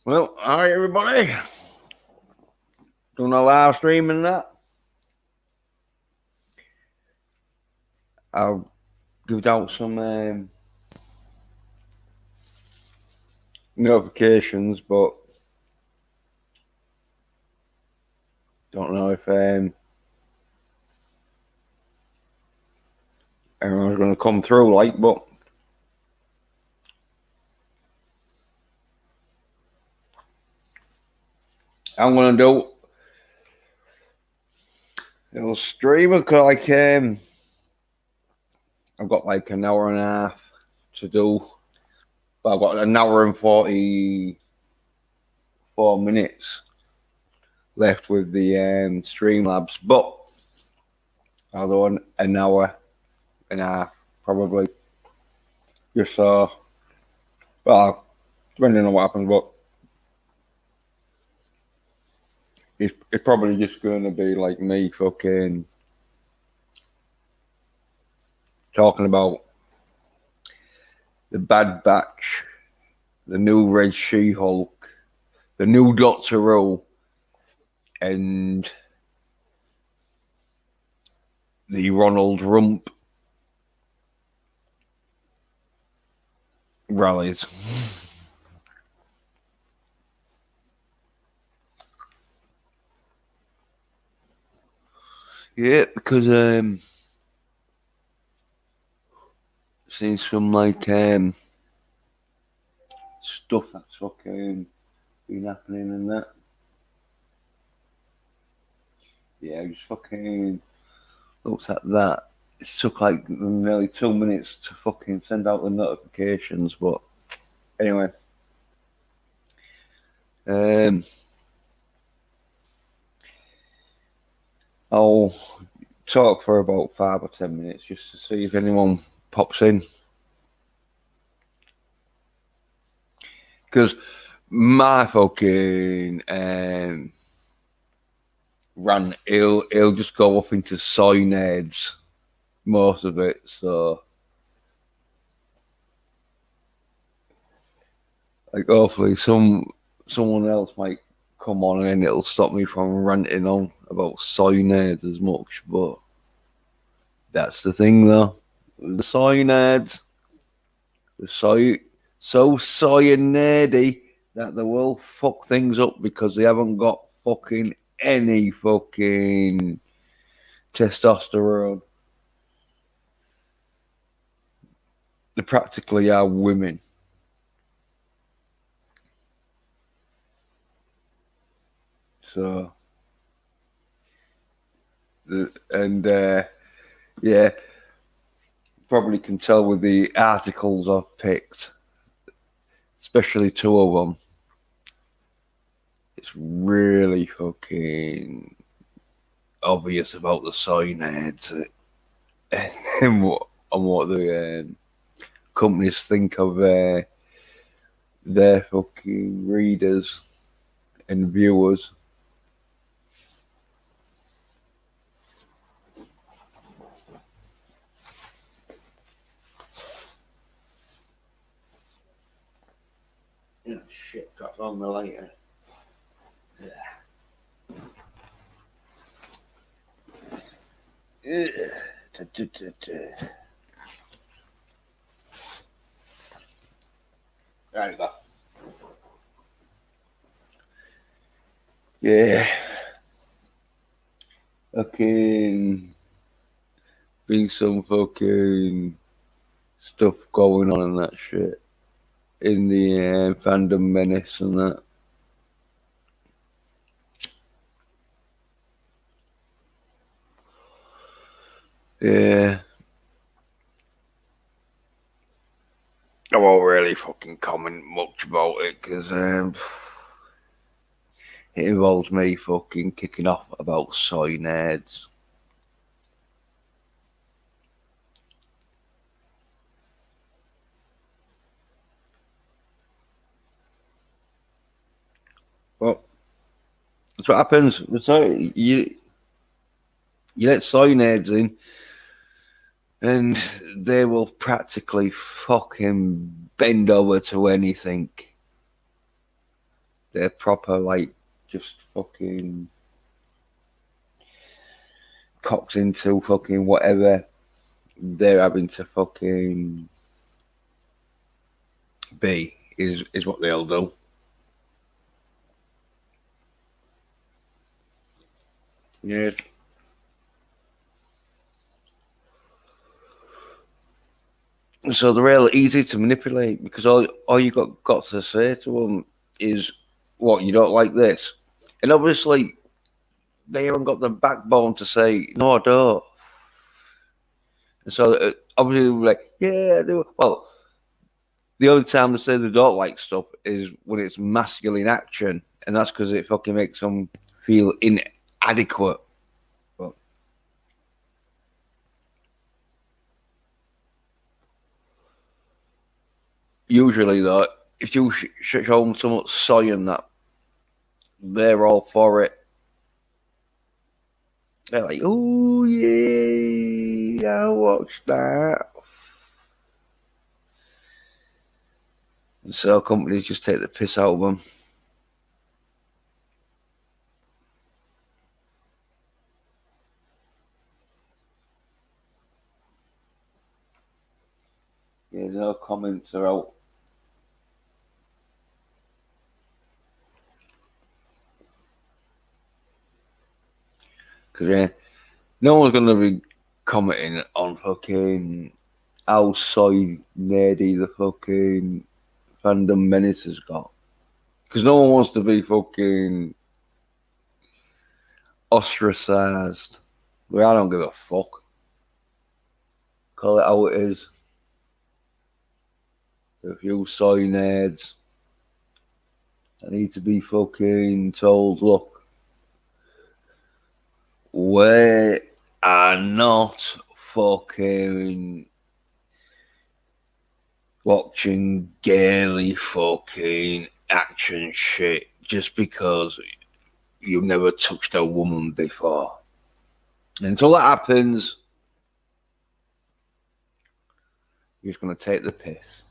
Well, alright everybody. Doing a live stream and that. I'll give out some notifications, but don't know if everyone's going to come through, but I'm going to do a little stream because I've got like an hour and a half to do. But I've got an hour and 44 minutes left with the Streamlabs, but I'll do an hour and a half probably. Just so, well, depending on what happens, but it's probably just going to be like me fucking talking about the Bad Batch, the new Red She-Hulk, the new Doctor Who, and the Ronald Rump rallies. Yeah, because seen some like stuff that's fucking been happening and that. Yeah, I just fucking looked at that. It took like nearly 2 minutes to fucking send out the notifications, but anyway. I'll talk for about 5 or 10 minutes just to see if anyone pops in. Because my fucking rant, he'll just go off into cyanades, most of it, so like hopefully someone else might come on and it'll stop me from ranting on about cyanades as much, but that's the thing though. The cyanades, the so cyanide that they will fuck things up because they haven't got fucking any fucking testosterone. They practically are women. So, yeah, probably can tell with the articles I've picked, especially 2 of them. It's really fucking obvious about the cyanides and what the companies think of their fucking readers and viewers. Oh, shit, got on the lighter. Yeah. There we go. Yeah. Fucking be some fucking stuff going on and that shit in the fandom menace and that. Yeah. I won't really fucking comment much about it because it involves me fucking kicking off about cyanades. Well, that's what happens. So you let cyanades in, and they will practically fucking bend over to anything. they're proper like just fucking cocks into fucking whatever they're having to fucking be is what they'll do. Yeah. So they're real easy to manipulate because all you got to say to them is, "What, you don't like this?" And obviously they haven't got the backbone to say, "No, I don't." And so obviously we're like, "Yeah, I do." Well, the only time they say they don't like stuff is when it's masculine action, and that's because it fucking makes them feel inadequate. But usually, though, if you show them so much soy and that, they're all for it. They're like, "Oh yeah, I watched that." And so companies just take the piss out of them. Yeah, no comments are out. Because yeah, no one's gonna be commenting on fucking how soy nerdy the fucking fandom menace has got. Because no one wants to be fucking ostracized. Well, I don't give a fuck. Call it how it is. A few soy nerds. I need to be fucking told, look, we are not fucking watching girly fucking action shit just because you've never touched a woman before. And until that happens, you're just going to take the piss.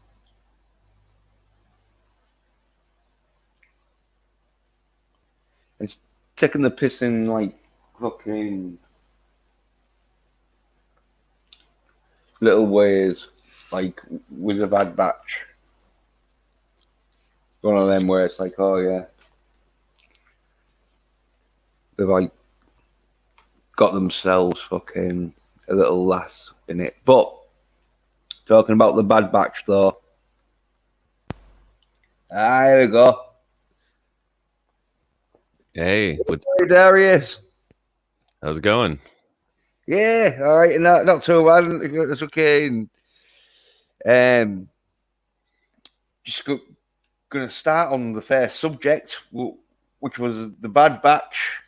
It's taking the piss in like fucking little ways, like with a Bad Batch. One of them where it's like, oh yeah, they've like got themselves fucking a little lass in it. But talking about the Bad Batch though, here we go. Hey, Hey Darius. how's it going? Yeah, all right, not too bad. It's okay. And, um, just gonna start on the first subject, which was the Bad Batch.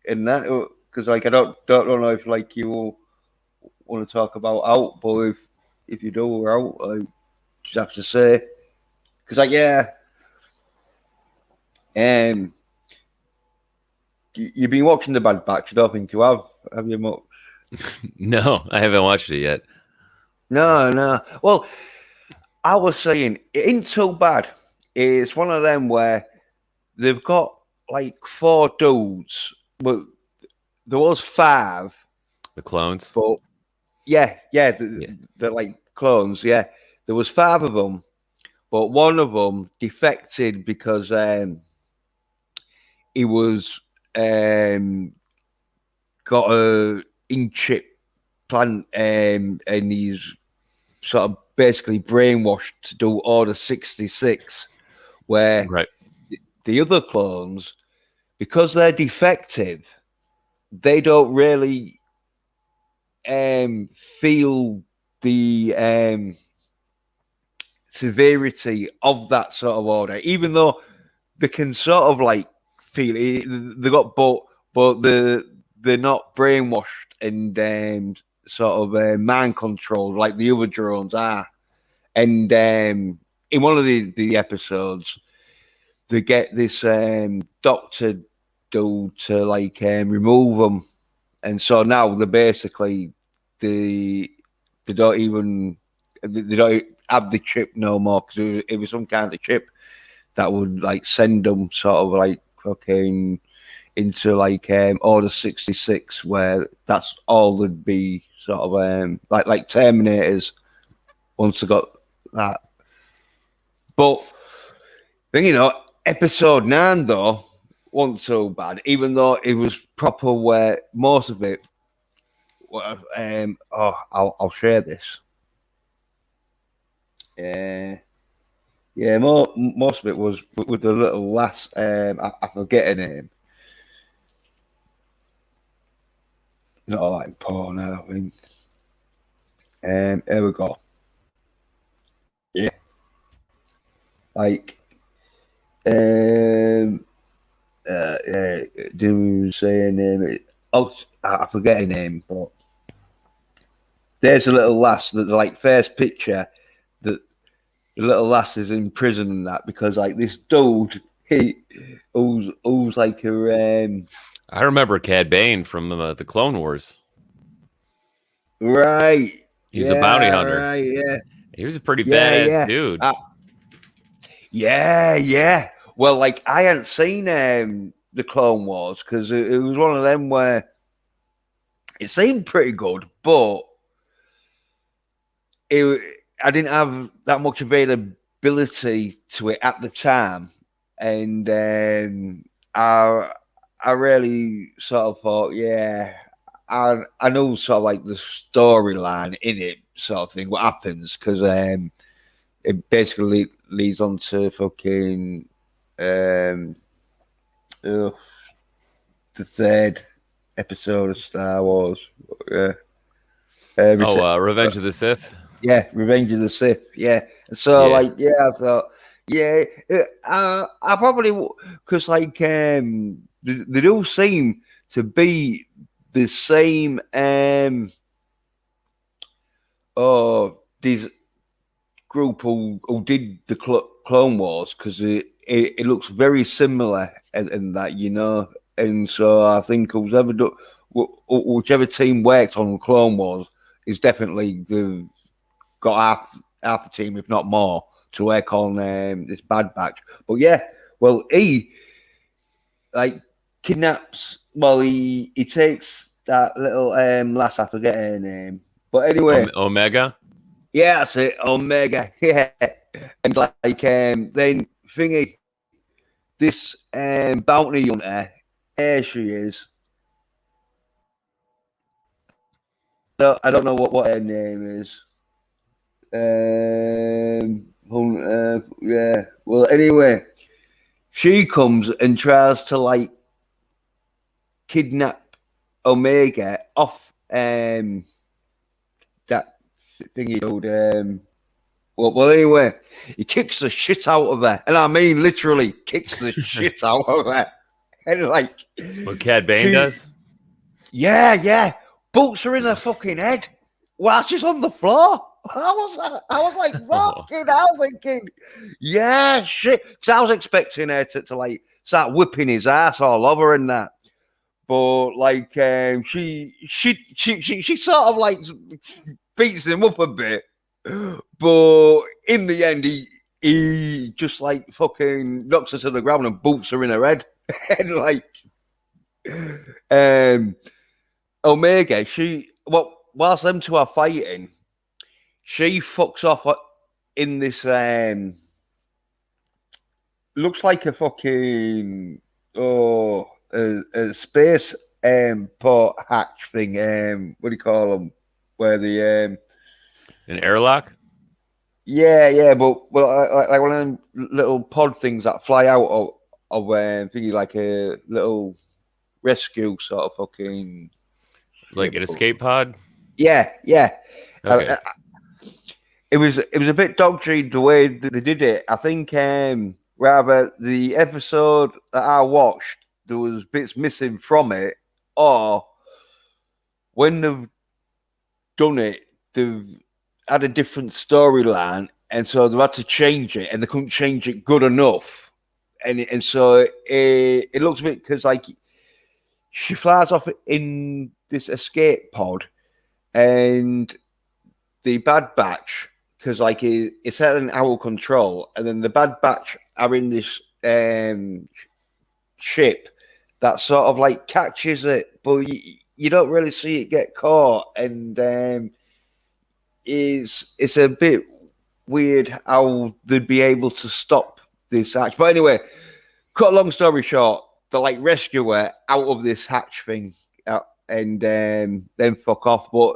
In that, because like I don't know if like you want to talk about out, but if you do, we're out. I just have to say, because like yeah, um, you've been watching the Bad Batch. I don't think you have you much? No, I haven't watched it yet. No. Well, I was saying it ain't too bad. It's one of them where they've got like four dudes, but there was five. The clones? But yeah, Yeah. they're like clones. Yeah, there was five of them, but one of them defected because he was got a in chip plant, and he's sort of basically brainwashed to do Order 66, where Right. the other clones, because they're defective, they don't really feel the severity of that sort of order, even though they can sort of like feel it. They got but they're not brainwashed and sort of mind controlled like the other drones are. And in one of the episodes, they get this doctor dude to like remove them, and so now they're basically the they don't even they don't have the chip no more because it was some kind of chip that would like send them sort of like fucking into like Order 66, where that's all there'd be sort of like Terminators once they got that. But episode 9 though wasn't so bad, even though it was proper where most of it. I'll share this. Yeah, most of it was with the little lass. I forget her name. Not like porn, I don't think. Here we go. Yeah, like didn't say her name. I forget her name, but there's a little lass that like first picture that the little lass is in prison and that because like this dude who's like a I remember Cad Bane from the Clone Wars. right. He was a bounty Yeah, hunter. right, yeah. He was a pretty Yeah, badass yeah. dude. Yeah. Well, like I hadn't seen the Clone Wars because it was one of them where it seemed pretty good, but I didn't have that much availability to it at the time, and I really sort of thought, yeah, I know sort of like the storyline in it, sort of thing, what happens, because it basically leads on to fucking the third episode of Star Wars. Yeah. Revenge of the Sith. Yeah, Revenge of the Sith. Yeah. So, I thought, I probably, because, like, they do seem to be the same, these group who did the Clone Wars, because it looks very similar in that, and so I think whichever team worked on the Clone Wars is definitely got half the team, if not more, to work on this Bad Batch. But yeah, well, he like kidnaps. Well, he takes that little lass. I forget her name, but anyway, Omega. yeah, that's it, Omega. Yeah, and like then thingy, this bounty hunter. There she is. I don't know what her name is. Yeah. Well, anyway, she comes and tries to like kidnap Omega off that thingy called well, anyway, he kicks the shit out of her, and I mean literally kicks the shit out of her, and like what Cad Bane does. Yeah, boots her in her fucking head while she's on the floor. I was like, fucking hell, thinking, yeah, shit. Because I was expecting her to like start whipping his ass all over and that. But like, she sort of like beats him up a bit. But in the end, he just like fucking knocks her to the ground and boots her in her head. And like, Omega, whilst them two are fighting, she fucks off in this looks like a fucking a space port hatch thing. What do you call them? Where the an airlock? Yeah, but well, like one of them little pod things that fly out of thingy, like a little rescue sort of fucking like an escape pod. Yeah. Okay. It was a bit dodgy the way that they did it. I think rather the episode that I watched, there was bits missing from it, or when they've done it, they've had a different storyline, and so they had to change it, and they couldn't change it good enough, and so it looks a bit, because like she flies off in this escape pod, and the Bad Batch because like it's at an out of control, and then the Bad Batch are in this ship that sort of like catches it, but you don't really see it get caught, and it's a bit weird how they'd be able to stop this hatch. But anyway, cut a long story short, they like rescue her out of this hatch thing, and then fuck off. But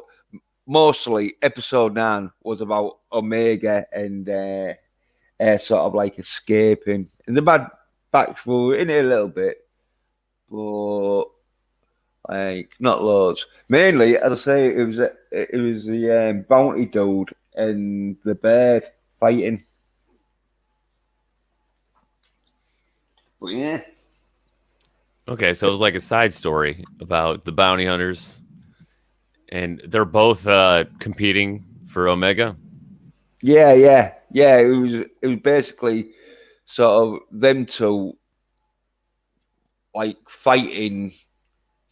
mostly, episode 9 was about Omega and sort of like escaping, and the Bad Batch were in it a little bit, but like not loads. Mainly, as I say, it was the bounty dude and the bird fighting. But yeah, Okay, so it was like a side story about the bounty hunters, and they're both competing for Omega. yeah. It was basically sort of them two like fighting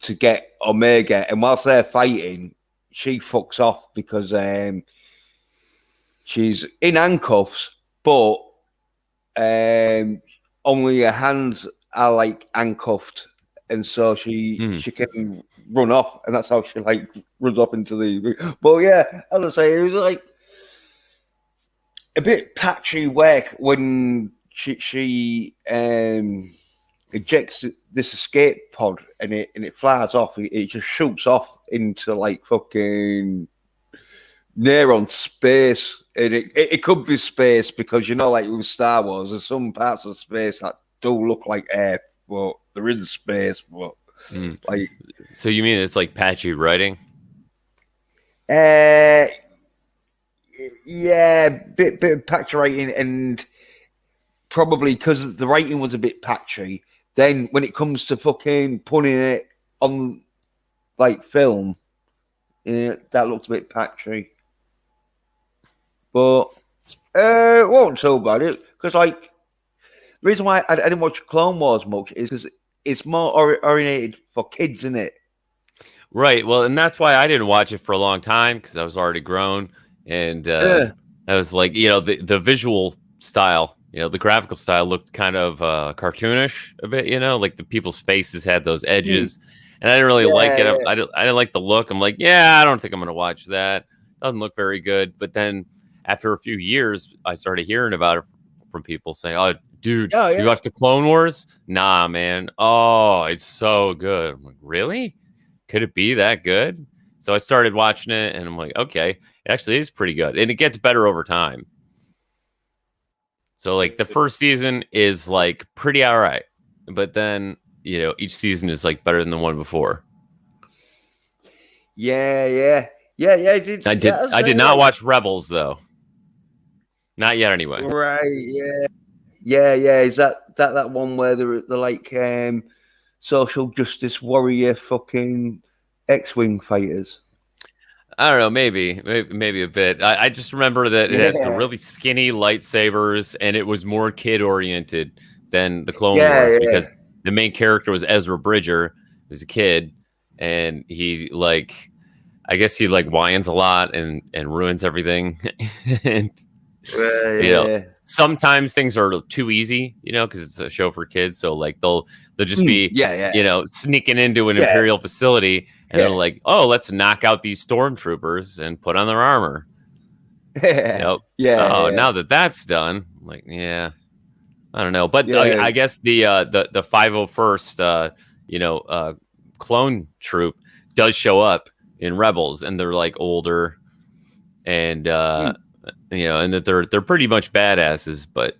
to get Omega, and whilst they're fighting, she fucks off because she's in handcuffs, but only her hands are like handcuffed, and so she can run off, and that's how she like runs off into the. But yeah, as I say, it was like a bit patchy work when she ejects this escape pod and it flies off. It just shoots off into like fucking near on space, and it could be space because like with Star Wars, there's some parts of space that do look like Earth, but they're in space. But like, so you mean it's like patchy writing? Yeah, bit of patchy writing, and probably because the writing was a bit patchy. Then when it comes to fucking putting it on like film, that looks a bit patchy. But it wasn't so bad. Because like the reason why I didn't watch Clone Wars much is because it's more oriented for kids, isn't it? Right. Well, and that's why I didn't watch it for a long time because I was already grown, and I was like, the visual style, the graphical style looked kind of cartoonish a bit, like the people's faces had those edges, and I didn't really like it. I didn't like the look. I'm like, yeah, I don't think I'm gonna watch that. Doesn't look very good. But then after a few years, I started hearing about it from people saying, "Oh, dude, you watched the Clone Wars? Nah, man. Oh, it's so good." I'm like, really? Could it be that good? So I started watching it, and I'm like, okay, it actually is pretty good, and it gets better over time. So like the first season is like pretty all right, but then each season is like better than the one before. Yeah. I did not watch Rebels though. Not yet, anyway. Right? Yeah. Is that one where they're like social justice warrior fucking X-wing fighters? I don't know, maybe a bit. I just remember that it had the really skinny lightsabers, and it was more kid oriented than the Clone Wars because the main character was Ezra Bridger, who was a kid, and he like, I guess he like whines a lot and ruins everything, and sometimes things are too easy, because it's a show for kids, so like they'll just be sneaking into an Imperial facility. And they're like, oh, let's knock out these stormtroopers and put on their armor. Now that that's done, I'm like, yeah, I don't know. But I guess the 501st, clone troop does show up in Rebels, and they're like older, and and that they're pretty much badasses. But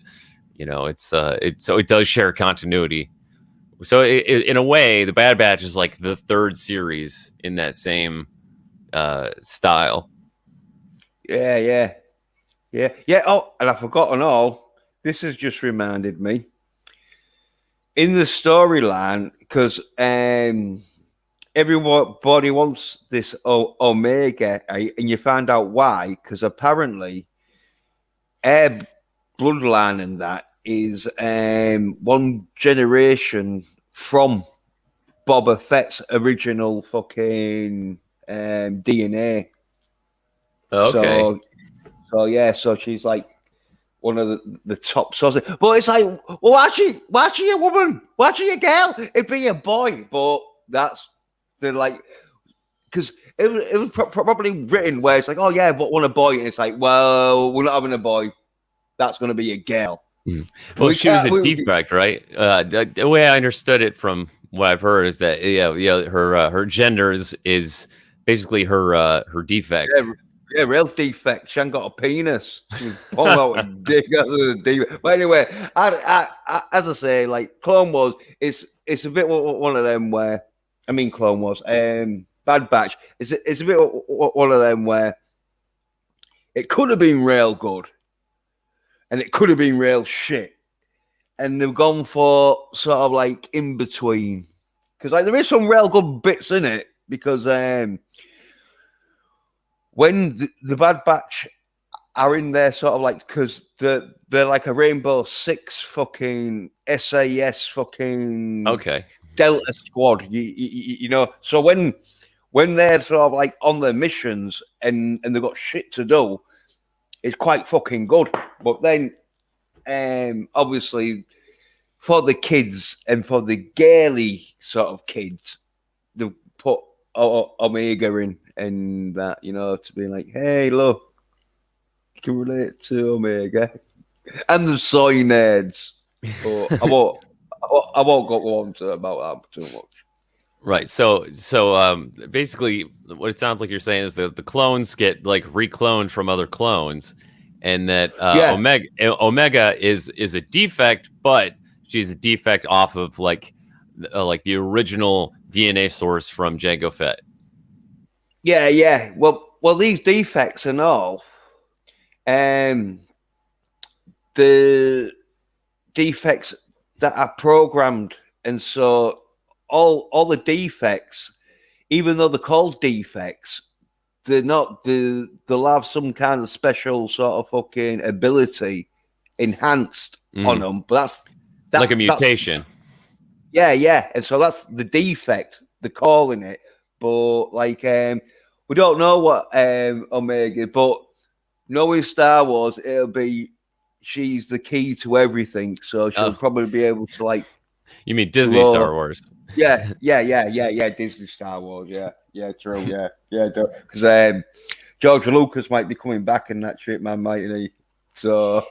it does share continuity. So in a way, the Bad Batch is like the third series in that same style. Yeah. Oh, and I've forgotten all. This has just reminded me. In the storyline, because everybody wants this Omega, and you find out why, because apparently their bloodline and that is one generation from Boba Fett's original fucking DNA. Okay. So yeah, so she's like one of the top sources. But it's like, well, why she a woman? Why she a girl? It'd be a boy. But that's the like, because it was probably written where it's like, oh yeah, but want a boy, and it's like, well, we're not having a boy. That's going to be a girl. Well, she was a defect, right? The way I understood it from what I've heard is that her gender is basically her defect. Yeah, real defect. She ain't got a penis. She's pulling out a dick out of the defect. But anyway, as I say, like Clone Wars, it's a bit one of them where, I mean, Clone Wars, Bad Batch. It's a bit one of them where it could have been real good, and it could have been real shit, and they've gone for sort of like in between, because like there is some real good bits in it, because when the Bad Batch are in there, sort of like, because they're like a Rainbow Six fucking SAS fucking Delta Squad, you know. So when they're sort of like on their missions and they've got shit to do, it's quite fucking good. But then, obviously, for the kids and for the girly sort of kids, they put Omega in. And that, you know, to be like, hey, look, you can relate to Omega and the soy nerds. But I won't go on to about that too much. Right. So basically, what it sounds like you're saying is that the clones get like recloned from other clones, and that Omega is a defect, but she's a defect off of like the original DNA source from Jango Fett. Yeah. Well, these defects and all, the defects that are programmed, and so all the defects, even though they're called defects, they're not. They'll have some kind of special sort of fucking ability enhanced on them, but that's like a mutation. Yeah, and so that's the defect. They're calling it. But like, we don't know what Omega, but knowing Star Wars, it'll be she's the key to everything. So she'll probably be able to like. You mean Disney Star Wars? Yeah. Disney Star Wars. Yeah, true. Yeah, because George Lucas might be coming back in that shit, man, mightn't he? So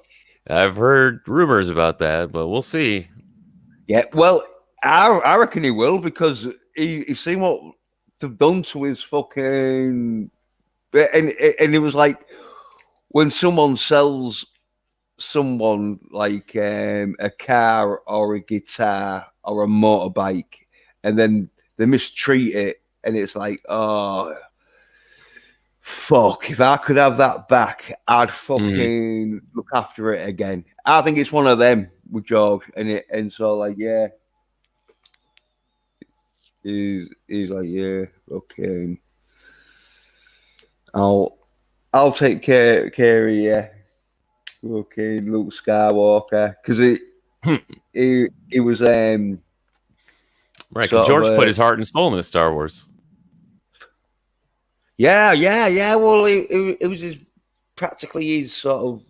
I've heard rumors about that, but we'll see. Yeah, well, I reckon he will, because he seen what they've done to his fucking, and it was like when someone sells someone like a car or a guitar or a motorbike, and then they mistreat it, and it's like, oh fuck, if I could have that back, I'd fucking look after it again. I think it's one of them with George, and so like, yeah. He's like, yeah, okay. I'll take care of you. Okay, Luke Skywalker, because it was right, because George put his heart and soul in the Star Wars. Yeah. Well, it was practically his sort of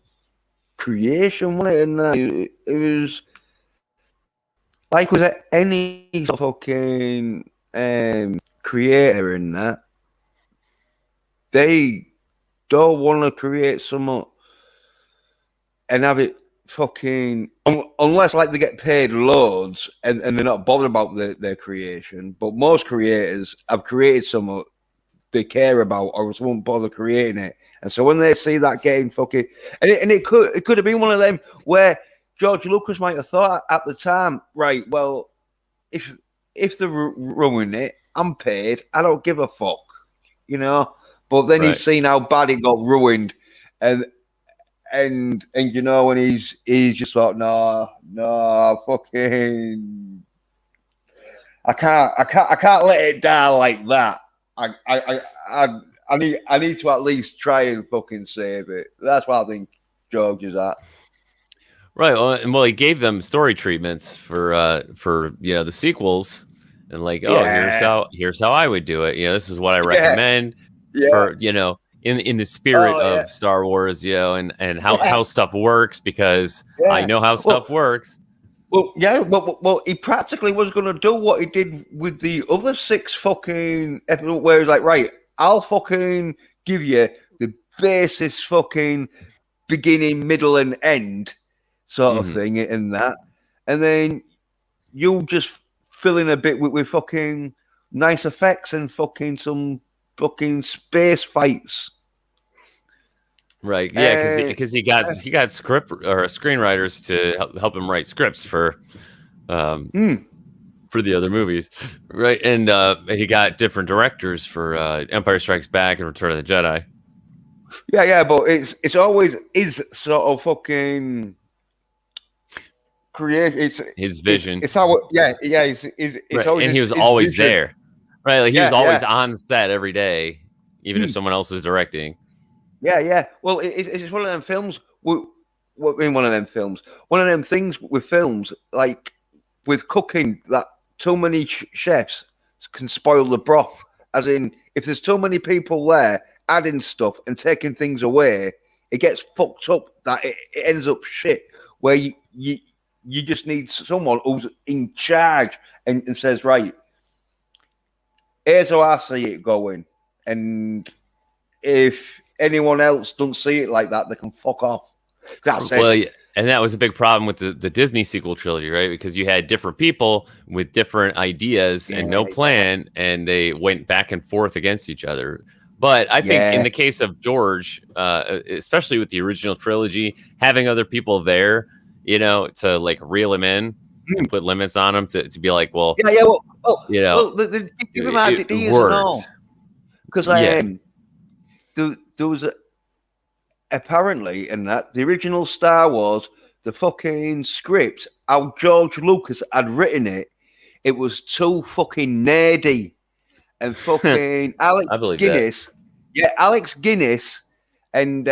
creation, wasn't it? And it was. Like, was there any sort of fucking creator in that? They don't want to create something and have it fucking, unless like they get paid loads and they're not bothered about their creation. But most creators have created something they care about, or else won't bother creating it. And so when they see that getting fucking, and it could have been one of them where George Lucas might have thought at the time, right, well, if they ruin it, I'm paid. I don't give a fuck, you know. But then he's seen how bad it got ruined, and you know, when he's just like, no, fucking, I can't let it die like that. I need to at least try and fucking save it. That's what I think George is at. Right. Well, he gave them story treatments for the sequels, and like, here's how I would do it. You know, this is what I recommend for in the spirit of Star Wars, and how stuff works, because I know how stuff works. Well, yeah, well, he practically was going to do what he did with the other 6 fucking episodes, where he's like, right, I'll fucking give you the basis fucking beginning, middle, and end sort of thing, and that, and then you'll just fill in a bit with fucking nice effects and fucking some fucking space fights. Right, yeah, because he got script or screenwriters to help him write scripts for the other movies, right? And he got different directors for Empire Strikes Back and Return of the Jedi. Yeah, but it's always his sort of fucking create. It's his vision. It's how it's right. always, and he was always vision. There, right? Like he was always on set every day, even if someone else was directing. Yeah. Well, it's one of them films. One of them films. One of them things with films, like with cooking, that too many chefs can spoil the broth. As in, if there's too many people there adding stuff and taking things away, it gets fucked up. That it ends up shit. Where you just need someone who's in charge and says, right, here's how I see it going, and if anyone else don't see it like that, they can fuck off. That's it. Well, yeah, and that was a big problem with the Disney sequel trilogy, right? Because you had different people with different ideas and no plan, and they went back and forth against each other. But I think in the case of George, especially with the original trilogy, having other people there, to like reel him in and put limits on him to be like, well, the give him ideas and all. Because there was apparently in that the original Star Wars, the fucking script, how George Lucas had written it, it was too fucking nerdy, and fucking Alex Guinness, Alex Guinness and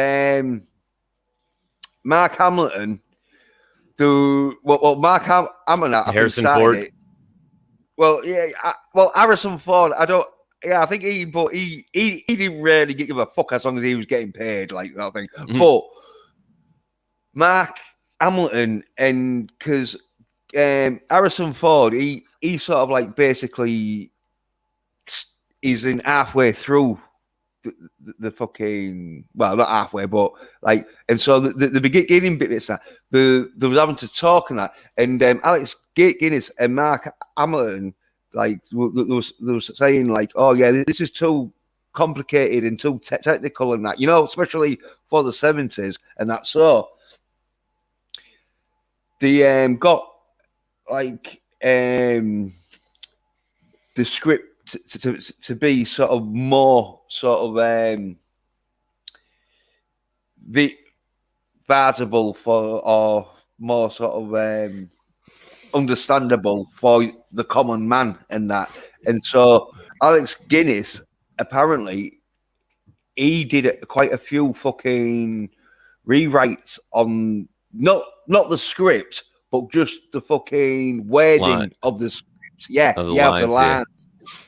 Mark Hamilton. Mark Hamilton, Harrison Ford. It. Well, Harrison Ford, I don't. Yeah, I think he didn't really give a fuck as long as he was getting paid, like that thing. But Mark Hamilton, and because Harrison Ford, he sort of like basically is in halfway through the fucking, well, not halfway, but like, and so the beginning bit is that there was having to talk and that, and Alex Guinness and Mark Hamilton. Like they was saying, like, oh yeah, this is too complicated and too technical and that, especially for the 70s and that. So they got like the script to be sort of more sort of visible or more sort of understandable for the common man and that. And so Alex Guinness, apparently, he did quite a few fucking rewrites on not the script, but just the fucking wording of the script. The line.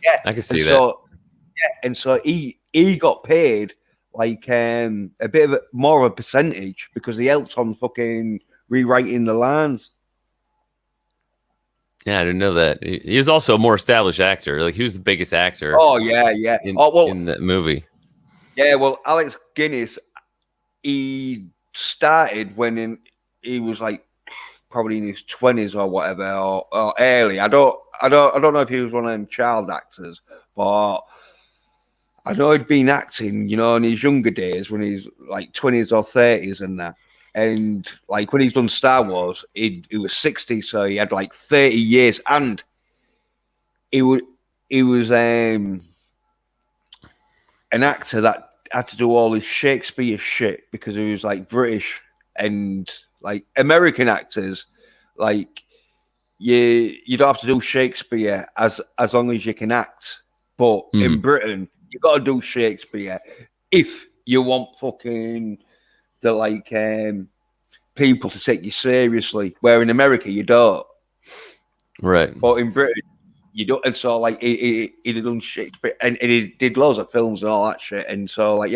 Yeah, I can see that. And so he got paid like a bit of more of a percentage because he helped on fucking rewriting the lines. Yeah, I didn't know that. He was also a more established actor. Like, he was the biggest actor. Oh, yeah. In the movie. Yeah, well, Alex Guinness, he started when he was like probably in his 20s or whatever, or early. I don't know if he was one of them child actors, but I know he'd been acting, in his younger days when he's like 20s or 30s and that. And like when he's done Star Wars, he was 60, so he had like 30 years, and he was an actor that had to do all his Shakespeare shit because he was like British, and like American actors, like you don't have to do Shakespeare as long as you can act, but in Britain you got to do Shakespeare if you want fucking the like people to take you seriously, where in America you don't. Right. But in Britain you don't, and so like he'd done Shakespeare, and he did loads of films and all that shit, and so like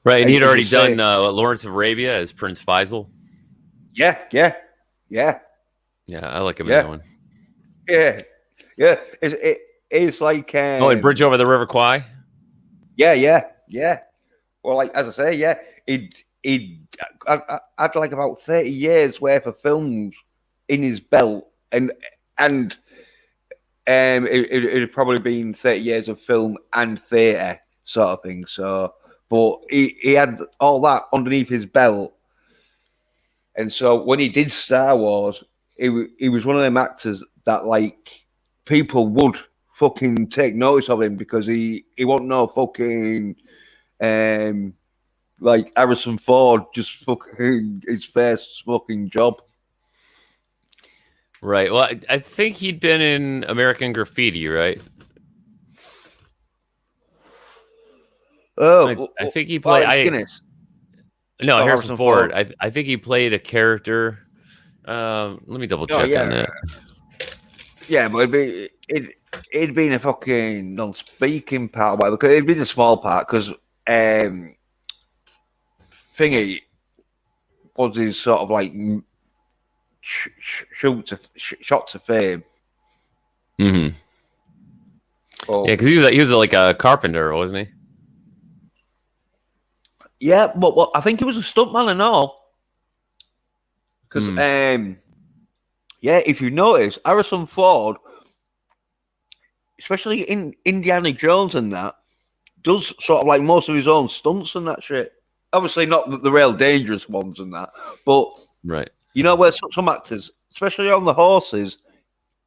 right, and he'd already done Lawrence of Arabia as Prince Faisal. Yeah. I like him in that one. Yeah. It's like and Bridge Over the River Kwai. Yeah. Well, like as I say, he'd had like about 30 years worth of films in his belt, and it had probably been 30 years of film and theatre sort of thing. So, but he had all that underneath his belt, and so when he did Star Wars, he was one of them actors that like people would fucking take notice of him because he wasn't no fucking like Harrison Ford, just fucking his first fucking job. Right. Well, I think he'd been in American Graffiti, right? Oh, I think he played. Guinness. No, Harrison Ford. I think he played a character. Let me double check on that. Yeah, but it'd been a fucking non-speaking part, but it'd been a small part because thingy was his sort of like shots of fame. Mm-hmm. Oh. Yeah, because he was like a carpenter, wasn't he? Yeah, but I think he was a stuntman and all. Because if you notice, Harrison Ford, especially in Indiana Jones and that, does sort of like most of his own stunts and that shit. Obviously not the real dangerous ones and that, but right. You know where some actors, especially on the horses,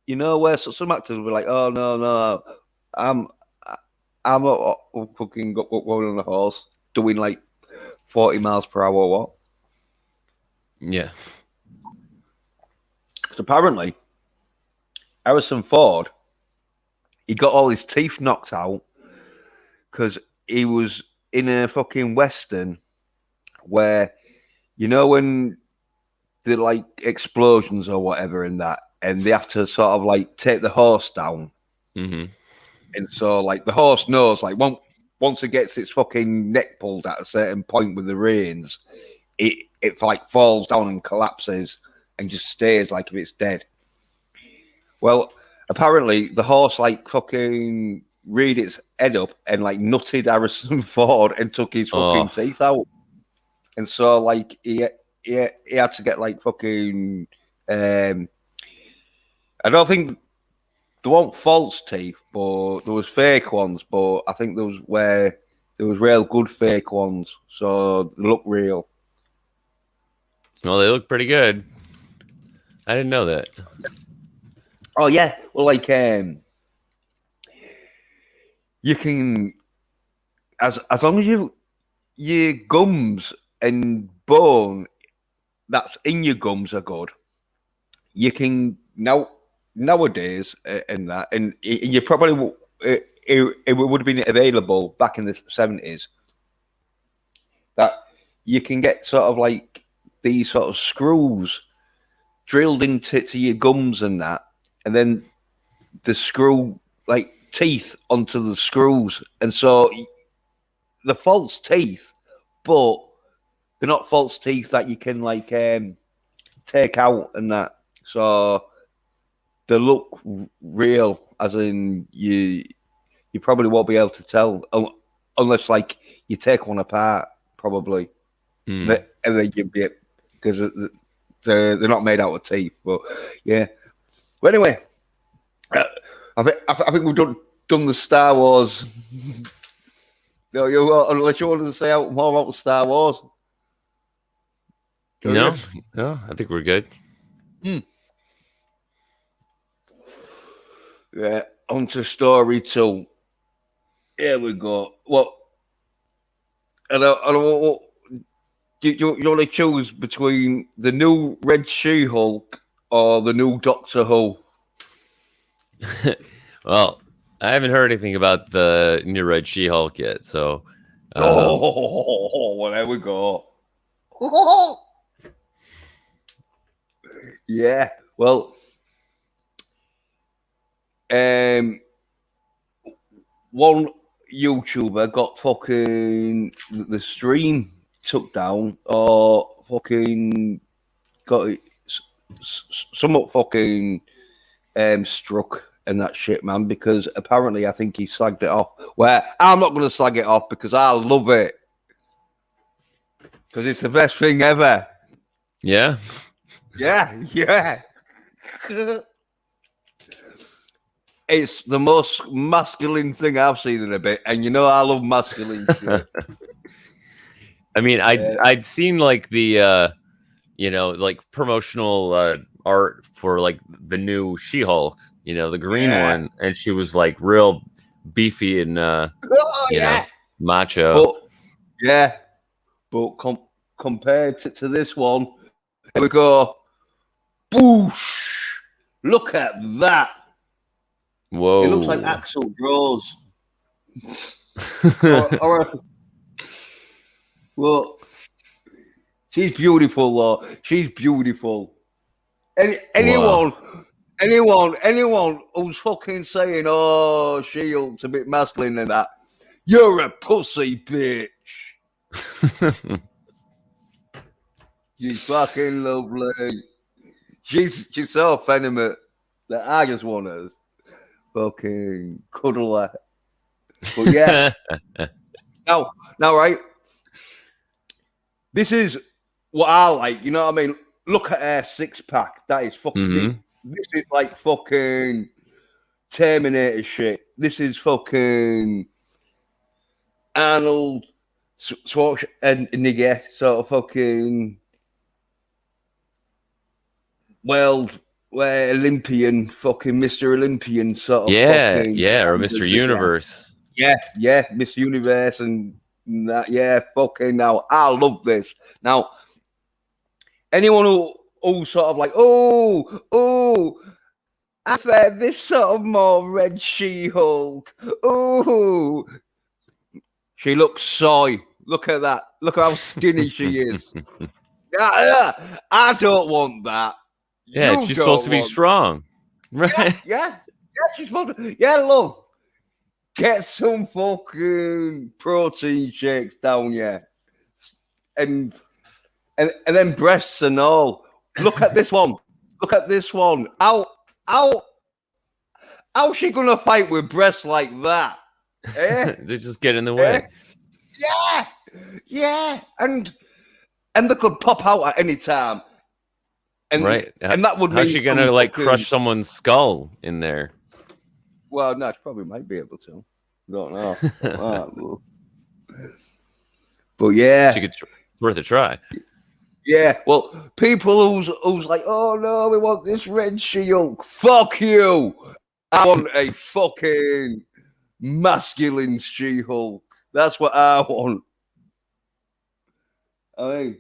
you know where some actors will be like, "Oh no, I'm not fucking going on a horse doing like 40 miles per hour." What? Yeah. Because apparently, Harrison Ford, he got all his teeth knocked out because he was in a fucking western where, you know, when the like explosions or whatever in that, and they have to sort of like take the horse down. Mm-hmm. And so like the horse knows like once it gets its fucking neck pulled at a certain point with the reins, it like falls down and collapses and just stays like if it's dead. Well, apparently the horse like fucking reared its head up and like nutted Harrison Ford and took his fucking teeth out. And so like he had to get like fucking I don't think there weren't false teeth, but there was fake ones. But I think there was real good fake ones, so they look real. Well, they look pretty good. I didn't know that. Oh yeah, well, like you can as long as your gums and bone that's in your gums are good. You can nowadays and that, and you probably it would have been available back in the 70s. That you can get sort of like these sort of screws drilled into your gums and that, and then the screw like teeth onto the screws, and so the false teeth, but they're not false teeth that you can like take out and that. So they look real, as in you probably won't be able to tell unless like you take one apart, probably, and then you be because they're not made out of teeth. But yeah. But anyway, I think we've done the Star Wars. No, unless you wanted to say more about the Star Wars. No, I think we're good. Yeah, on to story 2. Here we go. Well, I don't you want to choose between the new Red She-Hulk or the new Doctor Who? Well, I haven't heard anything about the new Red She-Hulk yet, so. Well, there we go. Yeah, well, one YouTuber got fucking the stream took down, or fucking got it somewhat fucking struck and that shit, man, because apparently I think he slagged it off. Where I'm not going to slag it off because I love it. Because it's the best thing ever. Yeah. Yeah. It's the most masculine thing I've seen in a bit. And you know I love masculine shit. I mean, I'd seen like the, like promotional art for like the new She-Hulk, the green one. And she was like real beefy and, macho. But compared to this one, here we go. Boosh! Look at that. Whoa. It looks like Axl Rose. Well, she's beautiful, though. She's beautiful. Anyone who's fucking saying, "Oh, She-Hulk's a bit masculine and that," you're a pussy, bitch. She's fucking lovely. She's so venomous that I just want to fucking cuddle her. But yeah, now, right. This is what I like. You know what I mean? Look at her 6-pack. That is fucking. This is like fucking Terminator shit. This is fucking Arnold Schwarzenegger sort of fucking Olympian, fucking Mr. Olympian sort of fucking. Yeah, or Mr. Universe. Yeah, Mr. Universe and that, fucking now. I love this. Now, anyone who sort of like, I've had this sort of more red She-Hulk. Oh, she looks soy. Look at that. Look how skinny she is. I don't want that. Yeah, she's supposed to be strong. Right? Yeah, she's supposed to. Yeah, look. Get some fucking protein shakes down, and then breasts and all. Look at this one. Look at this one. How's she gonna fight with breasts like that? They just get in the way. Yeah, and they could pop out at any time. And, right, and that would. How's she gonna like crush someone's skull in there? Well, no, she probably might be able to. Don't know. But yeah, she could. Worth a try. Yeah, well, people who's like, oh no, we want this red She-Hulk. Fuck you! I want a fucking masculine She-Hulk. That's what I want. I mean,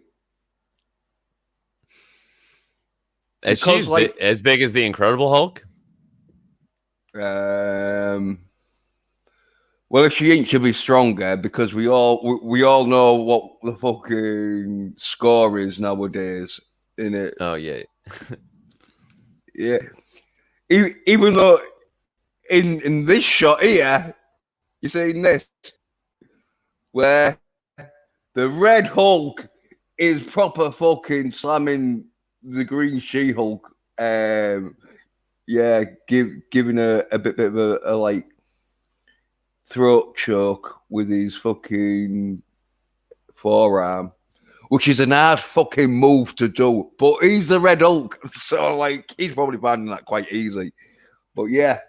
is she as big as the Incredible Hulk? Well, if she ain't, she'll be stronger because we all know what the fucking score is nowadays, innit? Oh yeah, yeah. Even though in this shot here, you see this where the Red Hulk is proper fucking slamming the Green She-Hulk. Giving her a bit of a like throat choke with his fucking forearm, which is an hard fucking move to do. But he's the Red Hulk, so like he's probably finding that quite easy. But yeah,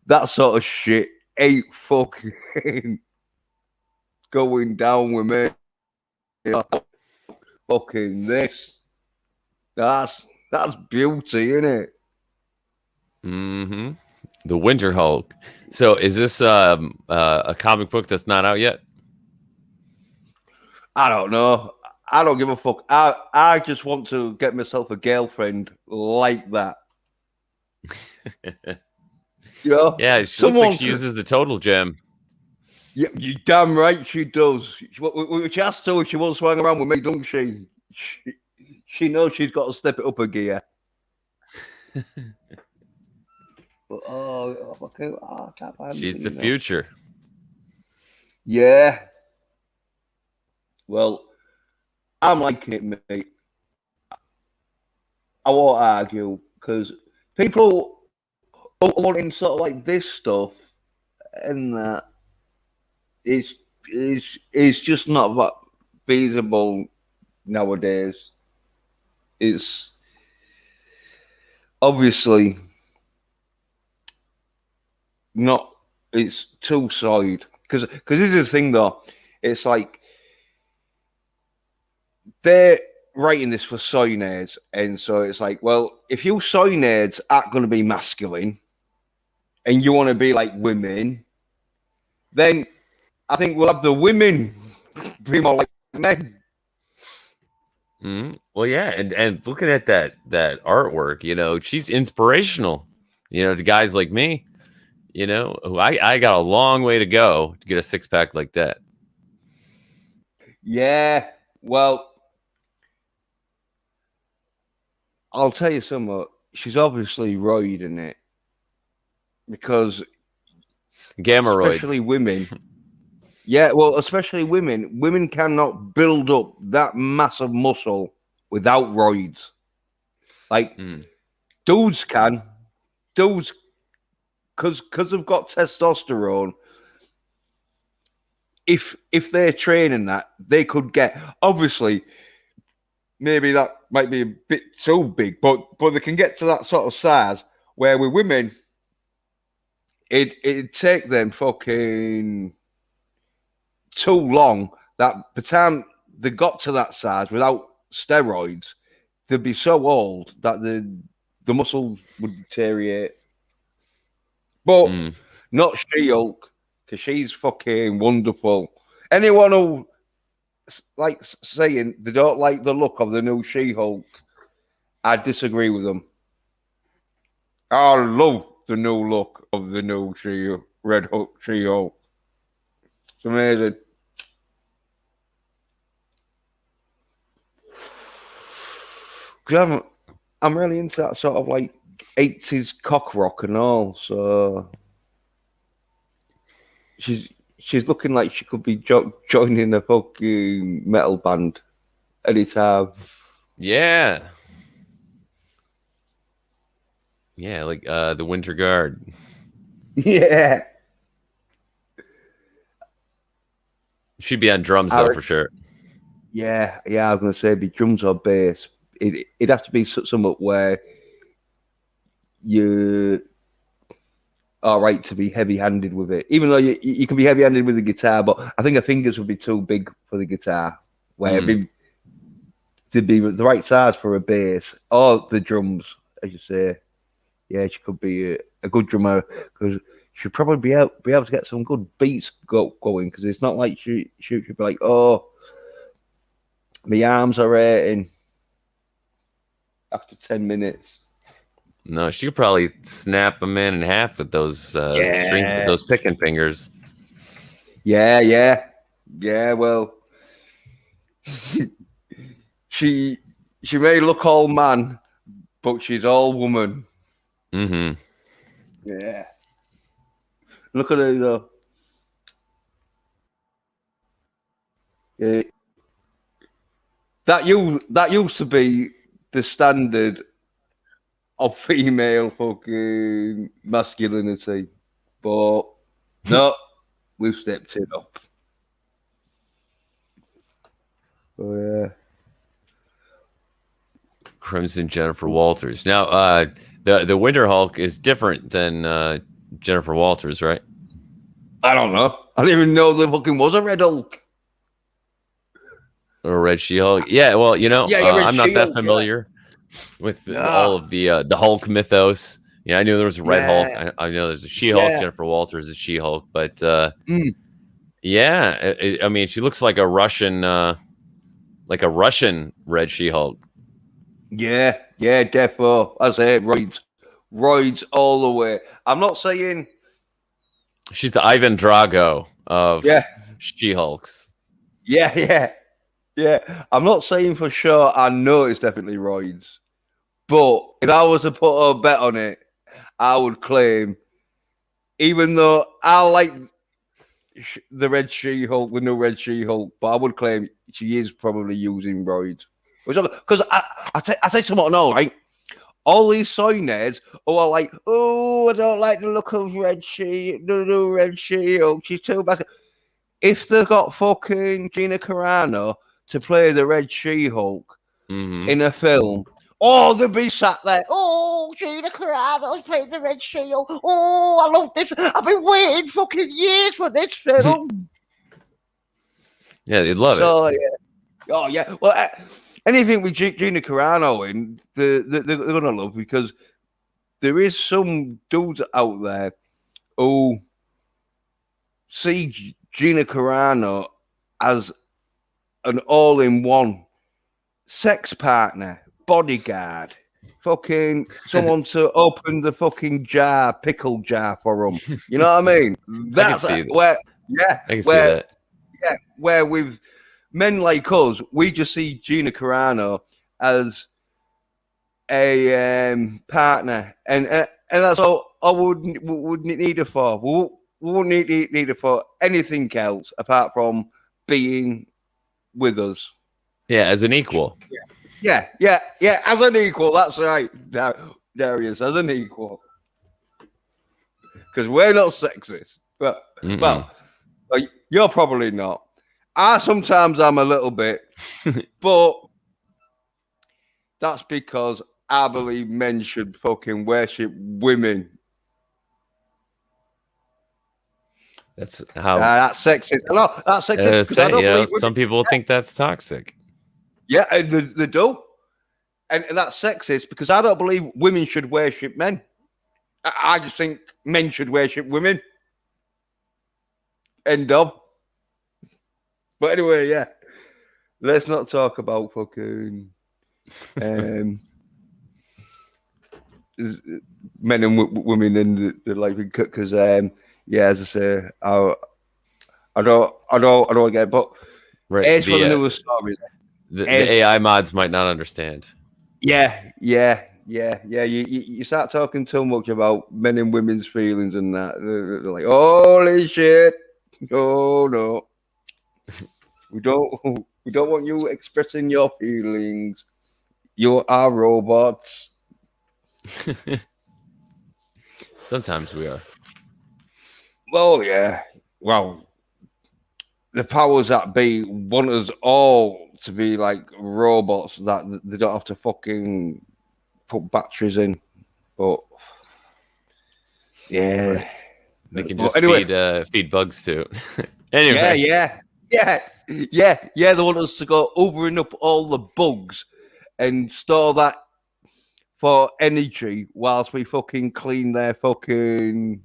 that sort of shit ain't fucking going down with me. Fucking this. That's beauty, isn't it? Mm-hmm. The Winter Hulk. So is this a comic book that's not out yet? I don't know. I don't give a fuck. I just want to get myself a girlfriend like that. You know? Yeah, she looks like she uses the Total Gem. Yeah, you damn right she does. She has to if she wants to hang around with me, don't she? She knows she's got to step it up a gear. I can't find She's the future. Yeah. Well, I'm liking it, mate. I won't argue because people are wanting sort of like this stuff, and that it's just not that feasible nowadays. It's obviously not. It's two-sided because this is the thing though. It's like they're writing this for soy nerds, and so it's like, well, if you soy nerds aren't going to be masculine, and you want to be like women, then I think we'll have the women be more like men. Mm-hmm. Well, yeah, and looking at that artwork, you know, she's inspirational, you know, to guys like me, you know, who I got a long way to go to get a six-pack like that. Yeah, well, I'll tell you something. She's obviously roiding it because gamma roids, especially women. Yeah, well, especially women. Women cannot build up that massive muscle without roids. Like dudes can. Dudes, because they've got testosterone. If they're training that, they could get. Obviously, maybe that might be a bit too big, but they can get to that sort of size where with women, it'd take them fucking too long that by the time they got to that size without steroids, they'd be so old that the muscles would deteriorate. But not She-Hulk, because she's fucking wonderful. Anyone who likes saying they don't like the look of the new She-Hulk, I disagree with them. I love the new look of the new Red Hulk She-Hulk. It's amazing. Because I'm really into that sort of like 80s cock rock and all, so she's looking like she could be joining a fucking metal band anytime. Yeah, like the Winter Guard. Yeah, she'd be on drums though for sure. Yeah, I was gonna say it'd be drums or bass. It'd have to be something where you are right to be heavy-handed with it. Even though you can be heavy-handed with the guitar, but I think her fingers would be too big for the guitar. Where to be the right size for a bass or the drums, as you say. Yeah, she could be a good drummer because she'd probably be able to get some good beats going. Because it's not like she should be like, oh, my arms are hurting after 10 minutes. No, she could probably snap a man in half with those string, with those picking fingers. Yeah. Well, she may look all man, but she's all woman. Mm-hmm. Yeah. Look at her though. Yeah. That used to be the standard of female fucking masculinity, but no, we've stepped it up. Oh yeah. Crimson Jennifer Walters. Now, the Winter Hulk is different than Jennifer Walters, right? I don't know. I didn't even know there fucking was a Red Hulk. Or Red She-Hulk. Yeah, well, you know, I'm not that familiar with all of the Hulk mythos. Yeah, I knew there was a Red Hulk. I know there's a She-Hulk. Jennifer Walters is She-Hulk, but yeah, I mean, she looks like a Russian Red She-Hulk. Yeah, defo. I say roids all the way. I'm not saying she's the Ivan Drago of She-Hulks. Yeah. I'm not saying for sure. I know it's definitely roids, but if I was to put a bet on it, I would claim, even though I like the Red She-Hulk, the new Red She-Hulk, but I would claim she is probably using roids. Because I say something now, right? All these soy-nerds who are like, oh, I don't like the look of the new Red She-Hulk, she's too bad. If they got fucking Gina Carano to play the Red She-Hulk in a film, oh, they'd be sat there. Oh, Gina Carano's playing the Red She-Hulk. Oh, I love this. I've been waiting fucking years for this film. Yeah, they'd love it. Yeah. Oh, yeah. Well, anything with Gina Carano in, they're going to love, because there is some dudes out there who see Gina Carano as an all-in-one sex partner, bodyguard, fucking someone to open the fucking pickle jar for them. You know what I mean? That's where with men like us, we just see Gina Carano as a partner, and that's all I wouldn't need her for. We wouldn't need her for anything else apart from being with us. Yeah, as an equal. Yeah, as an equal. That's right, Darius, as an equal. Because we're not sexist. But, well, you're probably not. Sometimes I'm a little bit. But that's because I believe men should fucking worship women. That's how. That's sexist. No, that's sexist. Some people think that's toxic. Yeah, and they do. And that's sexist because I don't believe women should worship men. I just think men should worship women. End of. But anyway, yeah. Let's not talk about fucking men and women in the life, because yeah, as I say, I don't get it, but it's for the newest story. The AI mods might not understand. Yeah. You start talking too much about men and women's feelings and that. They're like, holy shit! Oh no, we don't want you expressing your feelings. You are robots. Sometimes we are. Well, yeah. Well, the powers that be want us all to be like robots that they don't have to fucking put batteries in. But yeah, they can just feed bugs too. Anyway, yeah. They want us to go overing up all the bugs and store that for energy whilst we fucking clean their fucking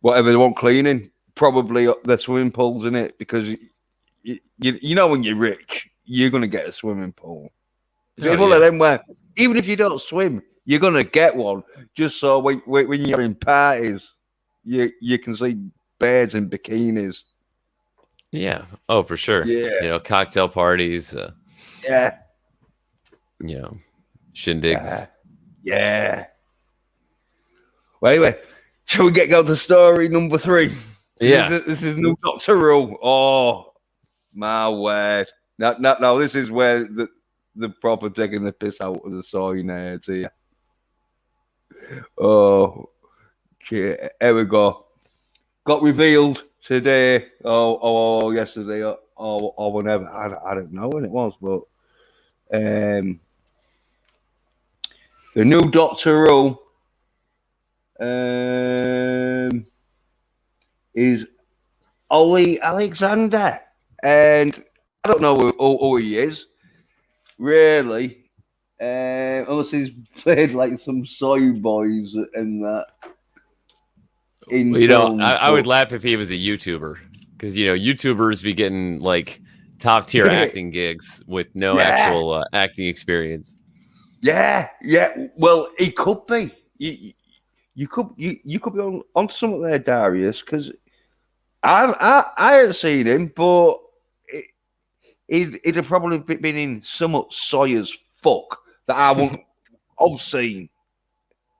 whatever they want cleaning, probably their swimming pools in it, because you know when you're rich, you're gonna get a swimming pool. It's one of them where even if you don't swim, you're gonna get one, just so when you're in parties, you can see bears in bikinis. Yeah. Oh, for sure. Yeah. You know, cocktail parties. Yeah. You know, shindigs. Yeah. Well, anyway, shall we go to story number 3? Yeah. This is new Doctor Who. Oh, my word. No, this is where the proper taking the piss out of the soy nerds here. Oh, shit. Here we go. Got revealed today, or yesterday, or whenever. I don't know when it was, but the new Doctor Who is Ollie Alexander, and I don't know who he is, really, unless he's played like some soy boys and that. I would laugh if he was a YouTuber, because YouTubers be getting like top tier acting gigs with no actual acting experience. Yeah. Well, he could be. You could be on something there, Darius, because I haven't seen him, but he'd have probably been in so much soy as fuck that I obscene.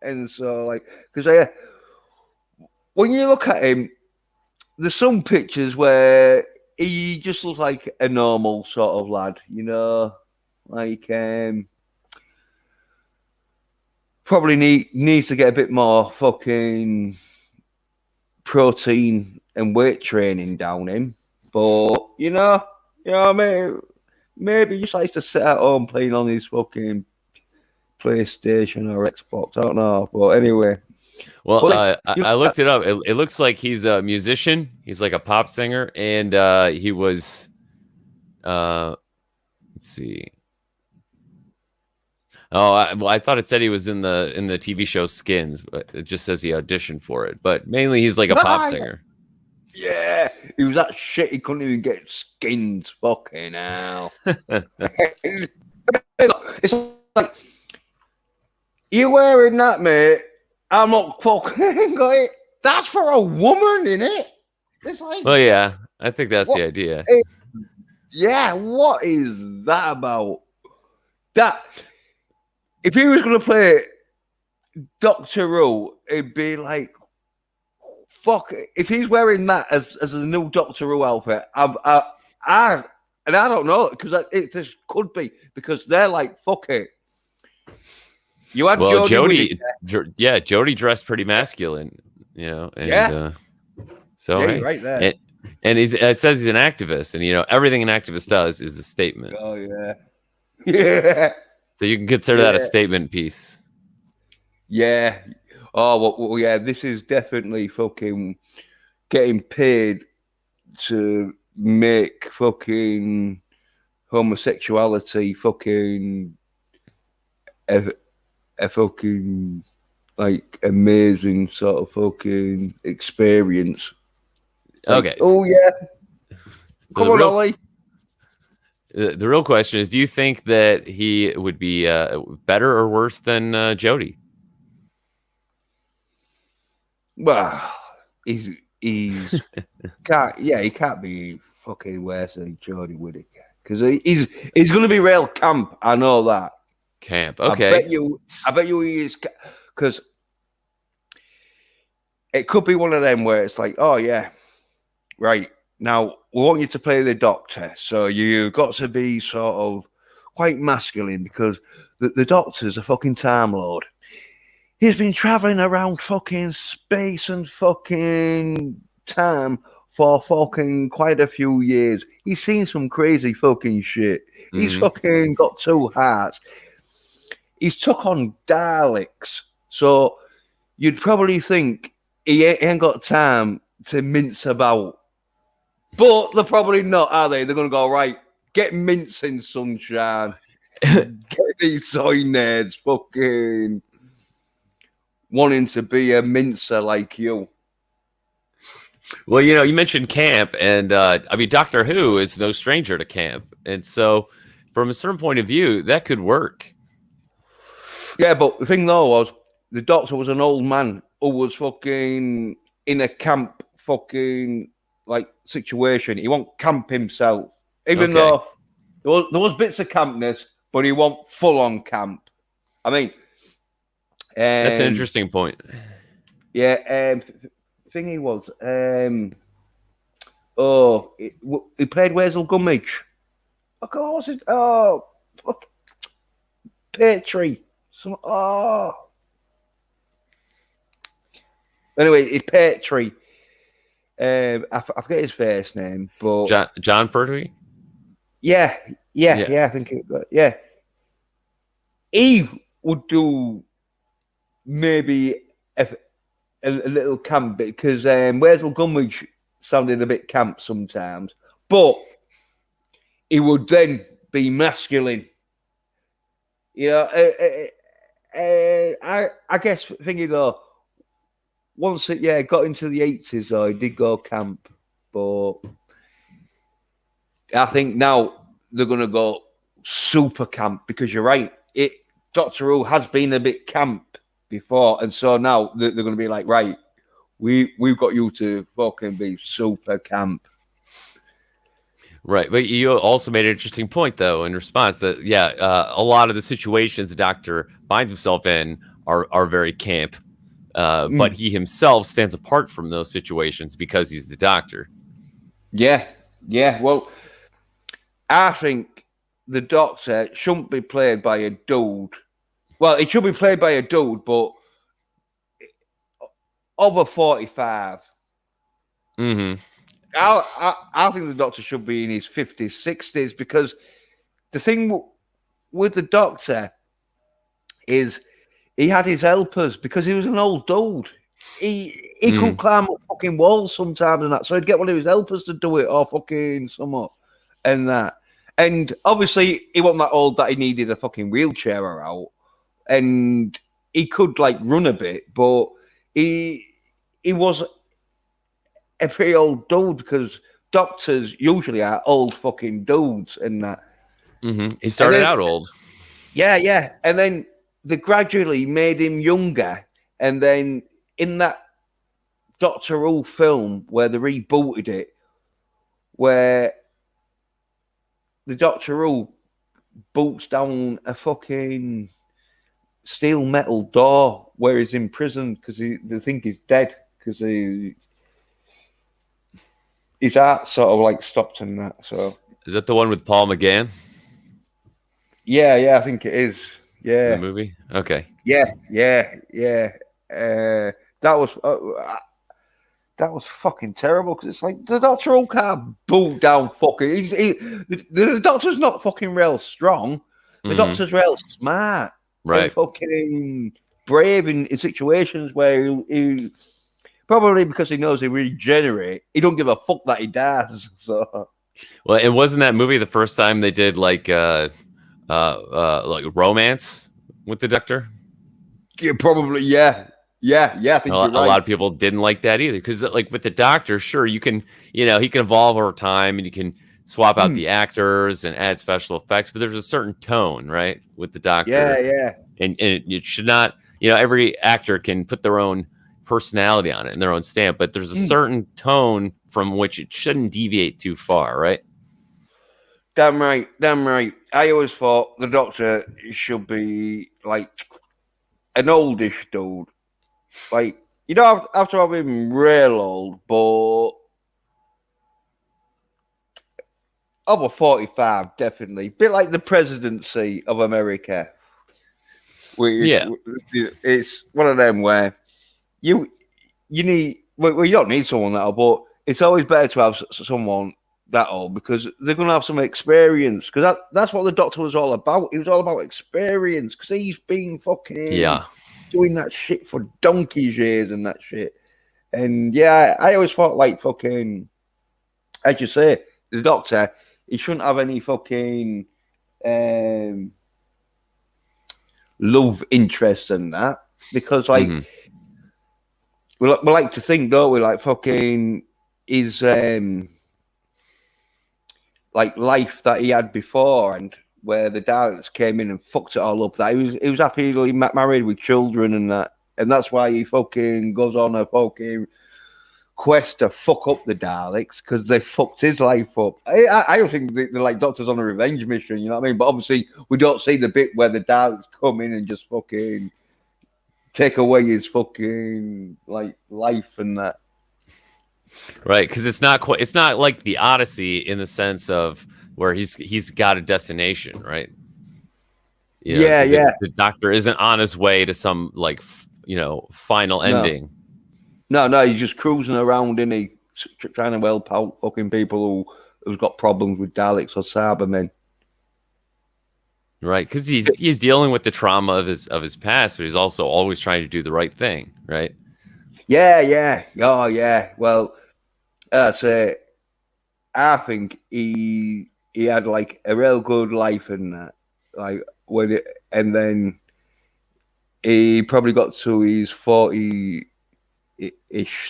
And so, like, because when you look at him, there's some pictures where he just looks like a normal sort of lad, you know, like probably needs to get a bit more fucking protein and weight training down him. But you know what I mean? Maybe he just likes to sit at home playing on his fucking PlayStation or Xbox. I don't know, but anyway. Well, I looked it up. It looks like he's a musician. He's like a pop singer, and he was. Let's see. Oh, I thought it said he was in the TV show Skins, but it just says he auditioned for it. But mainly, he's like a pop singer. Yeah, he was that shit. He couldn't even get Skins. Fucking hell. It's like, you wearing that, mate? I'm not fucking going. That's for a woman, innit? It's like, well, yeah, I think that's the idea. Yeah, what is that about? That if he was going to play Doctor Who, it'd be like, fuck. If he's wearing that as a new Doctor Who outfit, I don't know, because it just could be, because they're like, fuck it. You had Jodie. Jodie dressed pretty masculine, you know. And, so hey, right there. And it says he's an activist, and you know everything an activist does is a statement. Oh yeah, yeah. So you can consider that a statement piece. Yeah. Oh well, yeah. This is definitely fucking getting paid to make fucking homosexuality fucking a fucking like amazing sort of fucking experience. Like, okay. Oh yeah. Come on, Ollie. The real question is: do you think that he would be better or worse than Jodie? Well, he's can't. Yeah, he can't be fucking worse than Jodie, would he? Because he's going to be real camp. I know that. Camp. Okay. I bet you he is, because it could be one of them where it's like, oh yeah, right now we want you to play the Doctor, so you've got to be sort of quite masculine, because the Doctor's a fucking Time Lord. He's been traveling around fucking space and fucking time for fucking quite a few years. He's seen some crazy fucking shit. Mm-hmm. He's fucking got 2 hearts. He's took on Daleks, so you'd probably think he ain't got time to mince about. But they're probably not, are they? They're going to go, right, get mincing, sunshine. Get these soy nerds fucking wanting to be a mincer like you. Well, you know, you mentioned camp, and I mean, Doctor Who is no stranger to camp. And so from a certain point of view, that could work. Yeah, but the thing though was the Doctor was an old man who was fucking in a camp fucking like situation. He won't camp himself, even though there was bits of campness, but he won't full on camp. I mean, that's an interesting point. Yeah, thing was, he played Wesel Gummidge. What was it? Oh, fuck, Petrie. Anyway, it's Petrie. I forget his first name, but John Pertwee. Yeah, I think yeah. He would do maybe a little camp, because Wesel Gummidge sounded a bit camp sometimes, but he would then be masculine. You know, I guess thinking though, once it got into the 80s, though, he did go camp, but I think now they're gonna go super camp, because you're right. Doctor Who has been a bit camp before, and so now they're gonna be like, right, we've got you to fucking be super camp. Right, but you also made an interesting point, though, in response that, a lot of the situations the Doctor finds himself in are very camp. But he himself stands apart from those situations because he's the Doctor. Yeah. Well, I think the Doctor shouldn't be played by a dude. Well, it should be played by a dude, but over 45. Mm-hmm. I think the Doctor should be in his 50s, 60s, because the thing with the Doctor is he had his helpers because he was an old dude. He couldn't climb up fucking walls sometimes and that, so he'd get one of his helpers to do it or fucking somewhat and that. And obviously, he wasn't that old that he needed a fucking wheelchair out, and he could like run a bit, but he was a pretty old dude because doctors usually are old fucking dudes and that. Mm-hmm. He started out old. Yeah. And then they gradually made him younger. And then in that Doctor Who film where they rebooted it, where the Doctor Who boots down a fucking steel metal door where he's in prison because they think he's dead because his heart sort of like stopped and that. So is that the one with Paul McGann? Yeah, I think it is. Yeah, the movie. Okay. Yeah. That was fucking terrible because it's like the Doctor all can't boot down fucking. The Doctor's not fucking real strong. The Doctor's real smart, right? And fucking brave in situations where he probably because he knows he regenerate. He don't give a fuck that he dies. So well, and wasn't that movie the first time they did like romance with the Doctor? Yeah, probably. Yeah. I think a lot of people didn't like that either because, like, with the Doctor, sure, you can, he can evolve over time and you can swap out the actors and add special effects, but there's a certain tone, right, with the Doctor. Yeah. And it should not, every actor can put their own personality on it and their own stamp, but there's a certain tone from which it shouldn't deviate too far, right? Damn right. I always thought the Doctor should be like an oldish dude. Like, you don't have to have him real old, but over 45, definitely. Bit like the presidency of America. It's one of them where you need, well, you don't need someone that old, but it's always better to have someone that old because they're going to have some experience. Because that's what the Doctor was all about. He was all about experience because he's been fucking doing that shit for donkey's years and that shit. And yeah, I always thought like fucking, as you say, the Doctor, he shouldn't have any fucking love interest in that because like we like to think, don't we? Like fucking his like life that he had before and where the Daleks came in and fucked it all up. That he was happily married with children and that, and that's why he fucking goes on a fucking quest to fuck up the Daleks because they fucked his life up. I don't think they're like Doctor's on a revenge mission, you know what I mean? But obviously we don't see the bit where the Daleks come in and just fucking take away his fucking like life and that. Right, because it's not like the Odyssey in the sense of where he's got a destination, right? The Doctor isn't on his way to some like final ending. No, he's just cruising around and he trying to help out fucking people who's got problems with Daleks or Cybermen. Right, because he's dealing with the trauma of his past, but he's also always trying to do the right thing, right? Yeah. Oh, yeah. Well, I think he had like a real good life in that, like and then he probably got to his 40-ish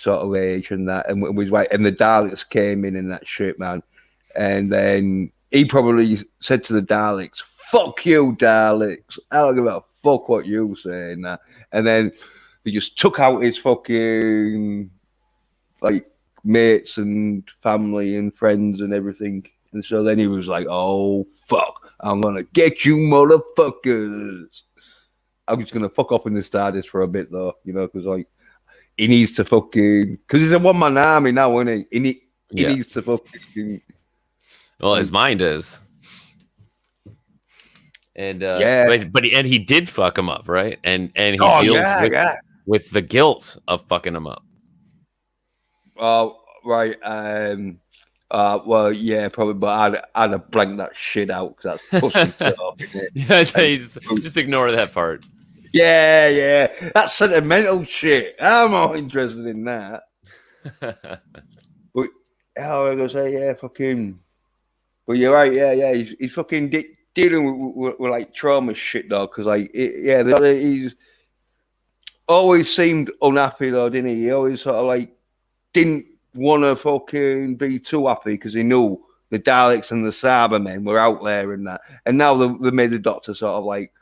sort of age and that, and was right, and the Daleks came in and that shit, man, and then he probably said to the Daleks, "Fuck you, Daleks! I don't give a fuck what you say," and that, and then he just took out his fucking like mates and family and friends and everything. And so then he was like, "Oh fuck, I'm gonna get you motherfuckers." I'm just gonna fuck off in the TARDIS for a bit though, because like he needs to fucking because he's a one man army now, isn't he? He needs to fucking. Well, his mind is. And but he did fuck him up, right? And he deals with the guilt of fucking him up. Oh, right. Well, yeah, probably, but I'd have blanked that shit out because that's pussy talk, isn't it? Just ignore that part. Yeah, that's sentimental shit. I'm not interested in that. But how am I gonna say? Yeah, fucking. But you're right. Yeah. He's fucking dealing with like trauma shit though, because like he's always seemed unhappy though, didn't he? He always sort of like didn't want to fucking be too happy because he knew the Daleks and the Cybermen were out there and that, and now they made the Doctor sort of like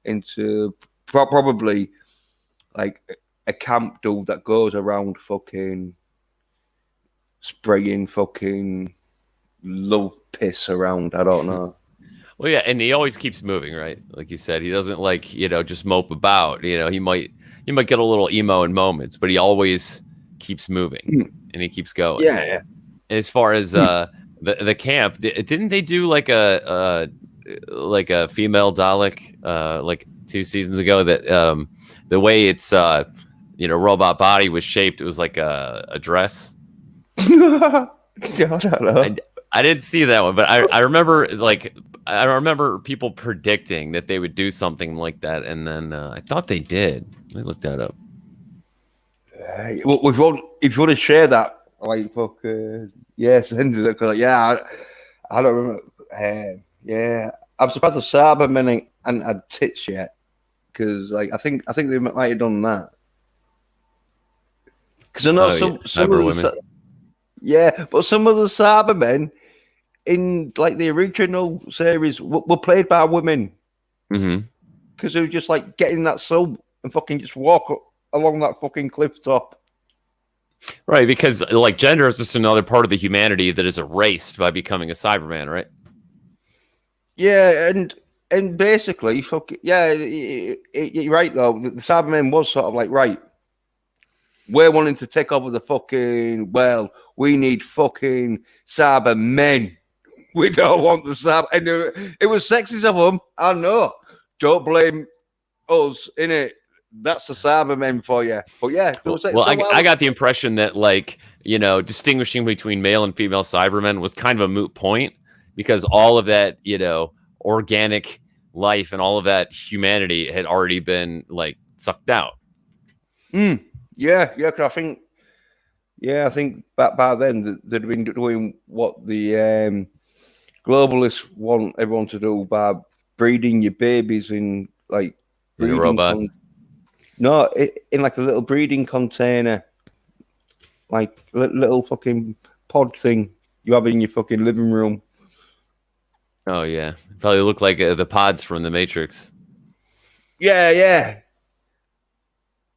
into probably like a camp dude that goes around fucking spraying fucking love piss around. I don't know. Well, yeah, and he always keeps moving, right? Like you said, he doesn't like just mope about. He might get a little emo in moments, but he always keeps moving and he keeps going. Yeah. As far as the camp, didn't they do like a female Dalek like 2 seasons ago that the way its robot body was shaped, it was like a dress. I don't know. I didn't see that one, but I remember I remember people predicting that they would do something like that, and then I thought they did. Let me look that up. Well, if you want to share that, like, fuck, send it. Cause, I don't remember. I'm surprised the Cybermen hadn't had tits yet, because like I think they might have done that. Because I know some of the women. Yeah, but some of the Cybermen in like the original series were played by women. Because they were just like getting that sub and fucking just walk along that fucking cliff top. Right, because like gender is just another part of the humanity that is erased by becoming a Cyberman, right? Yeah, and basically, you're right though. The Cybermen was sort of like, right, we're wanting to take over the fucking, we need fucking Cybermen. We don't want the Cyber. And it was sexist of them. I know. Don't blame us, innit? That's the Cybermen for you. But yeah. I got the impression that like, distinguishing between male and female Cybermen was kind of a moot point because all of that, organic life and all of that humanity had already been like sucked out. Yeah, because I think back by then they'd been doing what the globalists want everyone to do by breeding your babies in like breeding robots. In like a little breeding container, like little fucking pod thing you have in your fucking living room. Oh yeah, probably look like the pods from the Matrix. Yeah.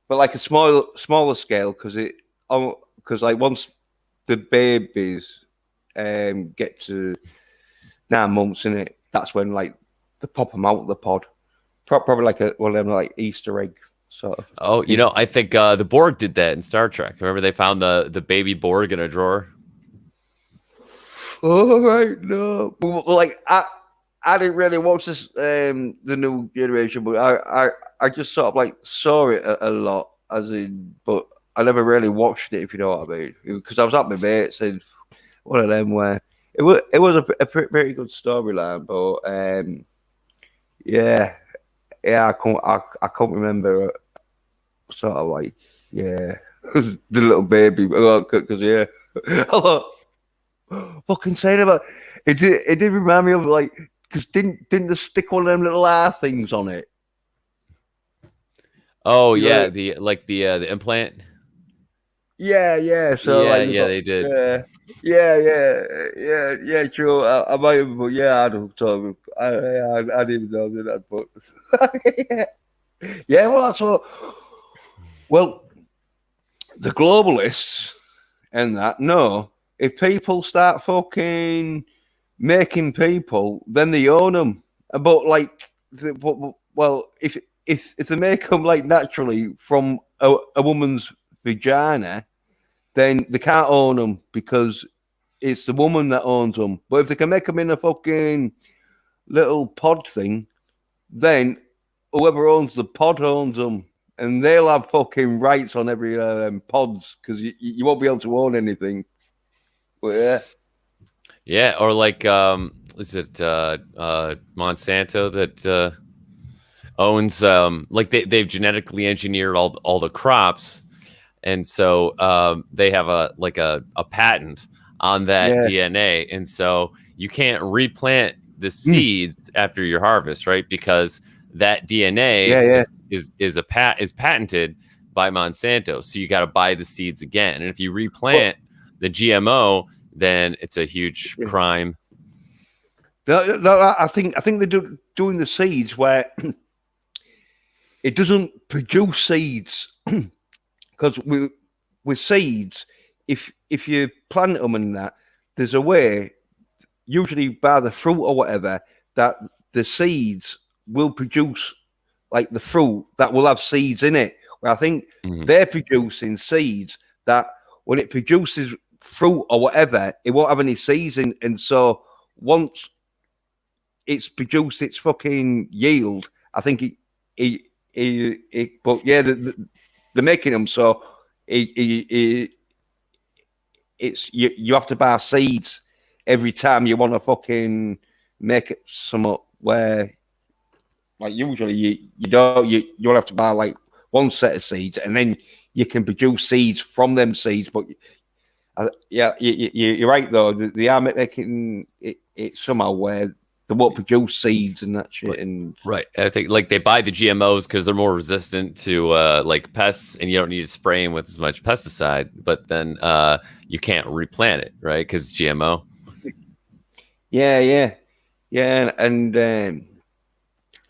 But like a smaller scale, because like once the babies get to 9 months in it, that's when like they pop them out of the pod. Probably like one of them like Easter egg sort of. Oh, I think the Borg did that in Star Trek. Remember they found the baby Borg in a drawer. Oh right, no. Well, like I didn't really watch this the new generation, but I just sort of like saw it a lot, but I never really watched it, if you know what I mean. Because I was at my mates and one of them where it was a pretty good storyline, but I can't remember sort of like the little baby because fucking saying about it did remind me of like. Because didn't they stick one of them little eye things on it? Oh yeah, the implant. Yeah. So they did. Yeah. True. I might have, but I don't talk. I didn't even know that, but yeah. Well, that's what. Well, the globalists and that if people start fucking making people, then they own them. But like, if if they make them like naturally from a woman's vagina, then they can't own them because it's the woman that owns them. But if they can make them in a fucking little pod thing, then whoever owns the pod owns them, and they'll have fucking rights on every pods because you won't be able to own anything. But yeah. Yeah, or like is it Monsanto that owns like they've genetically engineered all the crops, and so they have a patent on that DNA, and so you can't replant the seeds after your harvest, right? Because that DNA is patented by Monsanto, so you got to buy the seeds again, and if you replant the GMO, then it's a huge crime. No, I think they're doing the seeds where it doesn't produce seeds because with seeds, if you plant them and that, there's a way, usually by the fruit or whatever, that the seeds will produce like the fruit that will have seeds in it. Where I think they're producing seeds that when it produces fruit or whatever, it won't have any seeds in, and so once it's produced its fucking yield, I think but yeah, they're making them so it's you have to buy seeds every time you want to fucking make it some where like usually you don't you'll have to buy like one set of seeds and then you can produce seeds from them seeds, but yeah, you're right though. They are making it somehow where they won't produce seeds and that shit. And right, I think like they buy the GMOs because they're more resistant to like pests, and you don't need to spray them with as much pesticide. But then you can't replant it, right? Because GMO. Yeah, and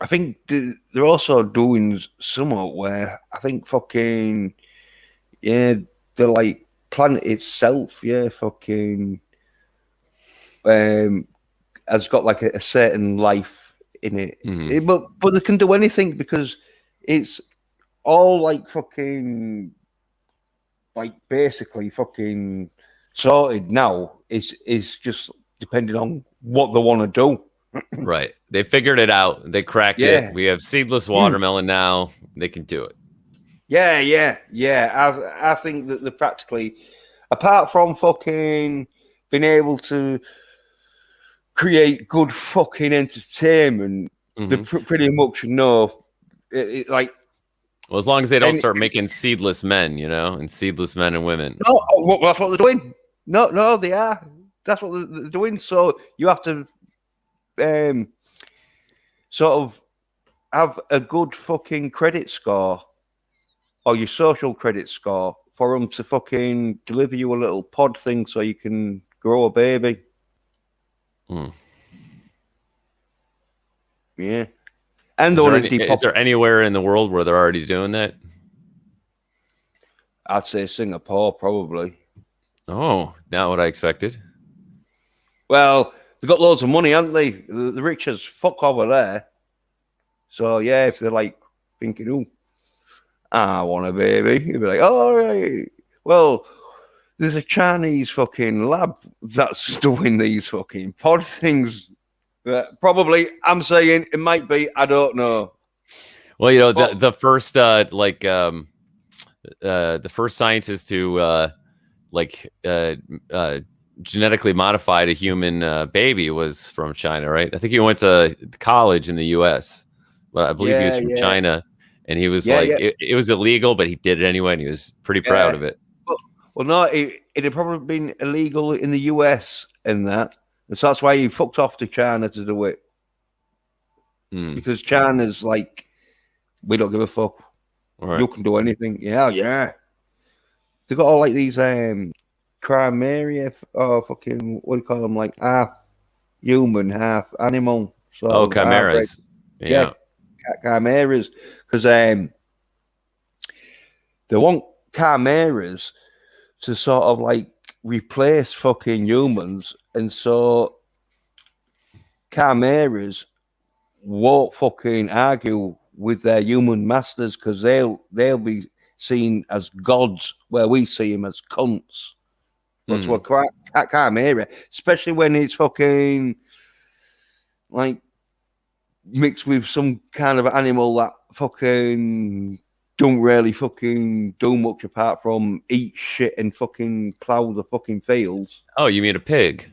I think they're also doing somewhat where I think fucking the like planet itself, fucking has got like a certain life in it. But they can do anything because it's all like fucking like basically fucking sorted now. It's just depending on what they want to do. Right. They figured it out. They cracked it. We have seedless watermelon now. They can do it. Yeah. I think that they're practically, apart from fucking being able to create good fucking entertainment, they pretty much know like. Well, as long as they don't start making seedless men, and seedless men and women. No, well, that's what they're doing. No, they are. That's what they're doing. So you have to sort of have a good fucking credit score or your social credit score for them to fucking deliver you a little pod thing so you can grow a baby. Yeah. And is there anywhere in the world where they're already doing that? I'd say Singapore, probably. Oh, not what I expected. Well, they've got loads of money, haven't they? The rich as fuck over there. So, yeah, if they're like thinking, oh, I want a baby, you'd be like, oh, all right. Well, there's a Chinese fucking lab that's doing these fucking pod things. Probably, I'm saying it might be. I don't know. Well, the first the first scientist who genetically modified a human baby was from China, right? I think he went to college in the U.S., but I believe he was from China, and he was it was illegal, but he did it anyway, and he was pretty proud of it. Well, no, it had probably been illegal in the U.S. and that. And so that's why he fucked off to China to do it. Because China's like, we don't give a fuck. Right. You can do anything. Yeah. They got all like these chimera or fucking, what do you call them? Like half human, half animal. So chimeras. Yeah. Chimeras. Because they want chimeras to sort of like replace fucking humans, and so chimeras won't fucking argue with their human masters because they'll be seen as gods where we see them as cunts. But to a cat area, especially when it's fucking like mixed with some kind of animal that fucking don't really fucking do much apart from eat shit and fucking plow the fucking fields. Oh, you mean a pig?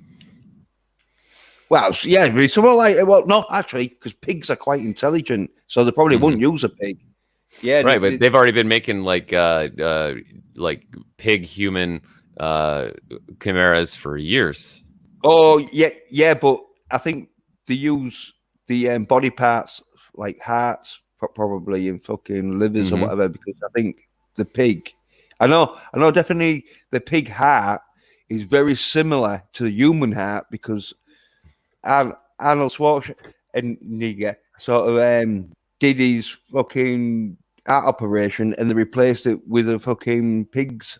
Well, yeah, so well, no, actually, because pigs are quite intelligent, so they probably wouldn't use a pig. Yeah, right, but they've already been making like pig human chimeras for years. Oh yeah, but I think they use the body parts like hearts probably and fucking livers or whatever, because I think the pig, I know definitely the pig heart is very similar to the human heart because Arnold Schwarzenegger sort of did his fucking heart operation and they replaced it with a fucking pig's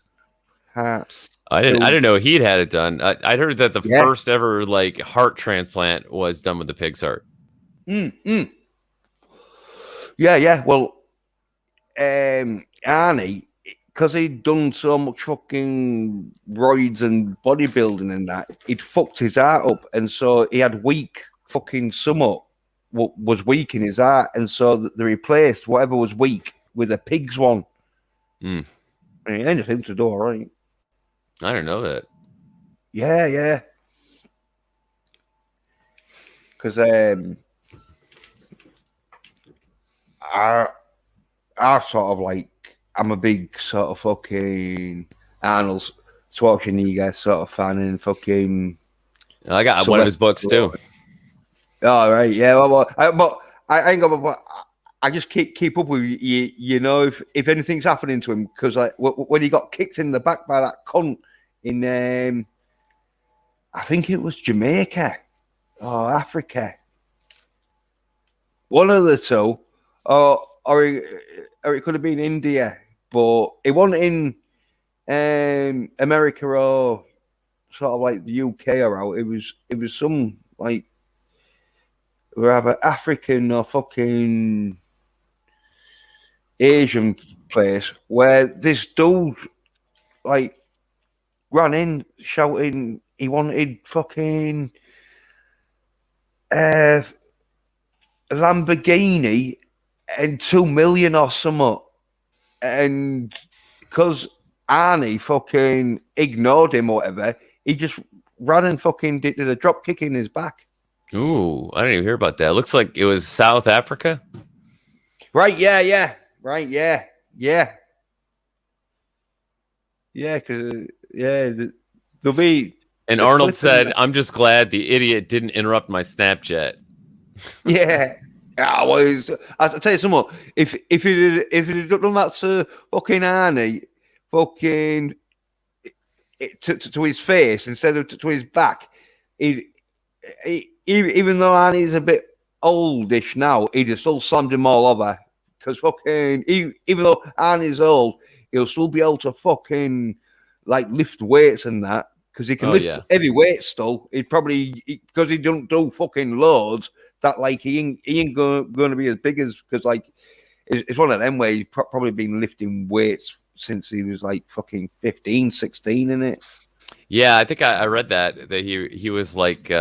heart. I didn't know he'd had it done. I'd heard that the first ever like heart transplant was done with the pig's heart. Yeah. Well, Arnie, because he'd done so much fucking roids and bodybuilding and that, he'd fucked his heart up, and so he had weak fucking stomach. What was weak in his heart, and so they replaced whatever was weak with a pig's one. And anything to do, all right. I didn't know that. Yeah. Because I sort of like, I'm a big sort of fucking Arnold Schwarzenegger sort of fan and fucking. I got one of his books too. All right, yeah. But I ain't got. I just keep up with you. You know, if anything's happening to him, because like when he got kicked in the back by that cunt in, I think it was Jamaica or Africa, one of the two, or it could have been India, but it wasn't in America or sort of like the UK or out. It was some like rather African or fucking Asian place where this dude like ran in shouting he wanted fucking Lamborghini and 2 million or something, and because Arnie fucking ignored him or whatever, he just ran and fucking did a drop kick in his back. Ooh, I didn't even hear about that. It looks like it was South Africa. Right, yeah. Right, yeah. Because, there'll be... And Arnold said, I'm just glad the idiot didn't interrupt my Snapchat. Yeah. I'll tell you something. If it had done that to fucking Arnie, fucking to his face instead of to his back, even though Arnie's a bit oldish now, he'd have still slammed him all over. Because fucking, even though Arnie's old, he'll still be able to fucking like lift weights and that. Because he can lift heavy weights still. He'd probably, because he don't do fucking loads, that like he ain't going to be as big as, because like it's one of them where he's probably been lifting weights since he was like fucking 15, 16 in it. Yeah, I think I read that he was like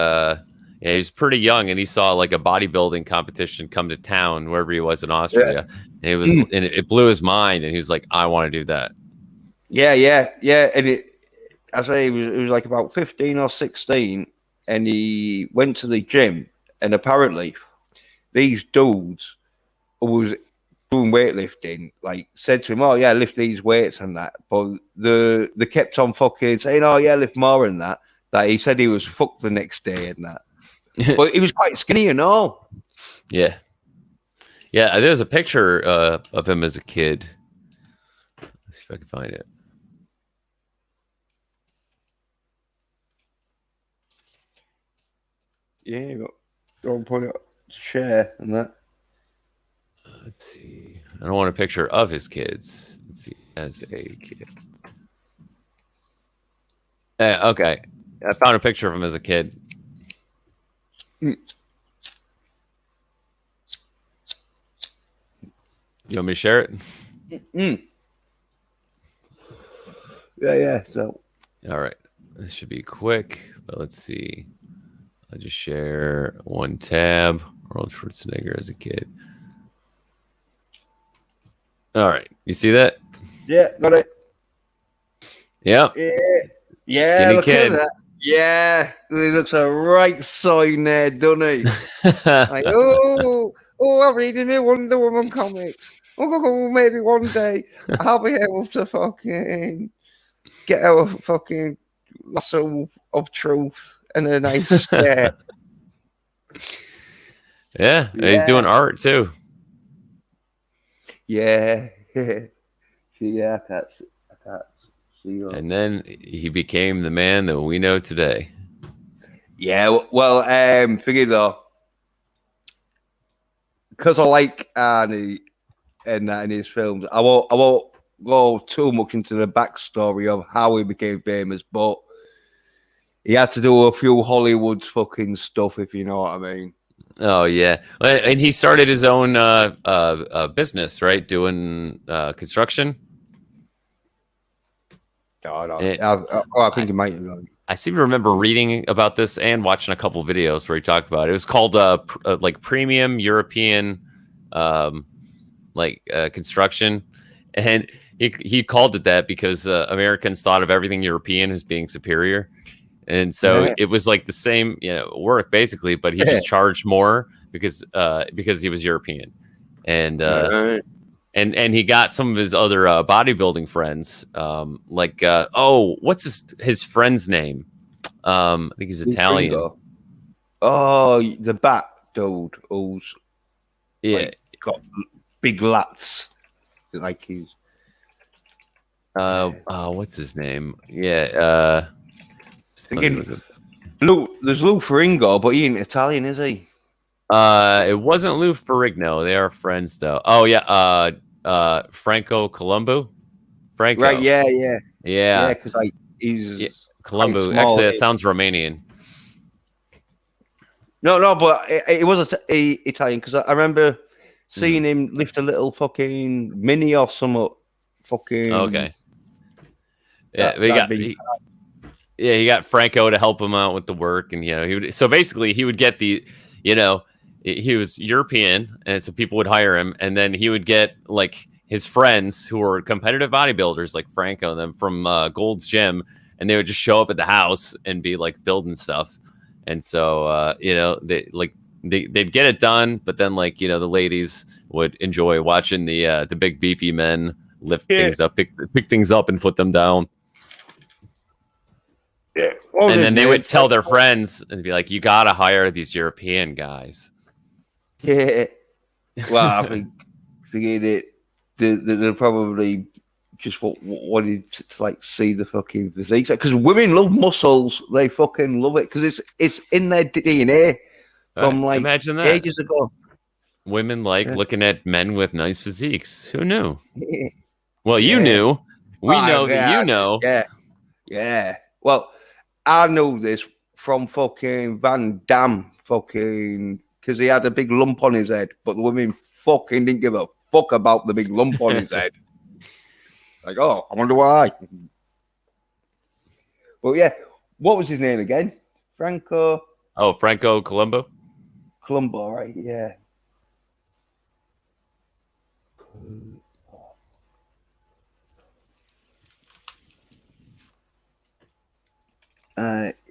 he's pretty young and he saw like a bodybuilding competition come to town wherever he was in Austria. And it was and it blew his mind and he was like, I want to do that. Yeah. And I say it was like about 15 or 16 and he went to the gym. And apparently, these dudes who was doing weightlifting, like, said to him, "Oh yeah, lift these weights and that." But they kept on fucking saying, "Oh yeah, lift more and that." That he said he was fucked the next day and that. But he was quite skinny and all. Yeah. There's a picture of him as a kid. Let's see if I can find it. Yeah. Go and put it share and that. Let's see. I don't want a picture of his kids. Let's see. As a kid. Okay. I found a picture of him as a kid. You want me to share it? Yeah. So. All right. This should be quick, but let's see. I'll just share one tab. Arnold Schwarzenegger as a kid. All right. You see that? Yeah, got it. Yep. Yeah. Skinny Look kid. at that. Yeah, he looks a right sign there, doesn't he? Like, I'm reading the Wonder Woman comics. Oh, maybe one day I'll be able to fucking get our fucking lasso of truth and a nice scare. Yeah, he's doing art too. Yeah. Yeah, I can't see you. And then he became the man that we know today. Yeah, well, figure though, because I like Arnie and that in his films, I won't go too much into the backstory of how he became famous, but he had to do a few Hollywood's fucking stuff, if you know what I mean. Oh yeah, and he started his own business, right? Doing construction. I think it might have done. I seem to remember reading about this and watching a couple videos where he talked about it. It was called like premium European construction, and he called it that because Americans thought of everything European as being superior, and so it was like the same work basically, but he just charged more because he was European, and and he got some of his other bodybuilding friends, what's his friend's name? I think he's Italian. Ringo. Oh, the bat dude who's got big lats, like he's. What's his name? Yeah. Thinking, there's Lou Ferrigno, but he ain't Italian, is he? It wasn't Lou Ferrigno. They are friends, though. Oh yeah, Franco Colombo. Franco. Right? Yeah. Because he's Colombo. Actually, that sounds Romanian. No, but it was Italian because I remember seeing him lift a little fucking mini or some fucking. Okay. Yeah, he got Franco to help him out with the work, and so basically he would get the, he was European, and so people would hire him, and then he would get like his friends who were competitive bodybuilders like Franco and them from Gold's Gym, and they would just show up at the house and be like building stuff, and so they'd get it done, but then the ladies would enjoy watching the big beefy men lift things up, pick things up, and put them down. Yeah. And then they would tell their friends and be like, "You gotta hire these European guys." Yeah. Well, I think it. They probably just wanted to see the fucking physique, because women love muscles. They fucking love it because it's in their DNA from imagine that ages ago. Women looking at men with nice physiques. Who knew? Yeah. Well, you knew. We know that you know. Yeah. Well, I knew this from fucking Van Damme, because he had a big lump on his head, but the women fucking didn't give a fuck about the big lump on his head. Like, I wonder why. But yeah, what was his name again? Franco. Oh, Franco Colombo. Colombo, right? Yeah.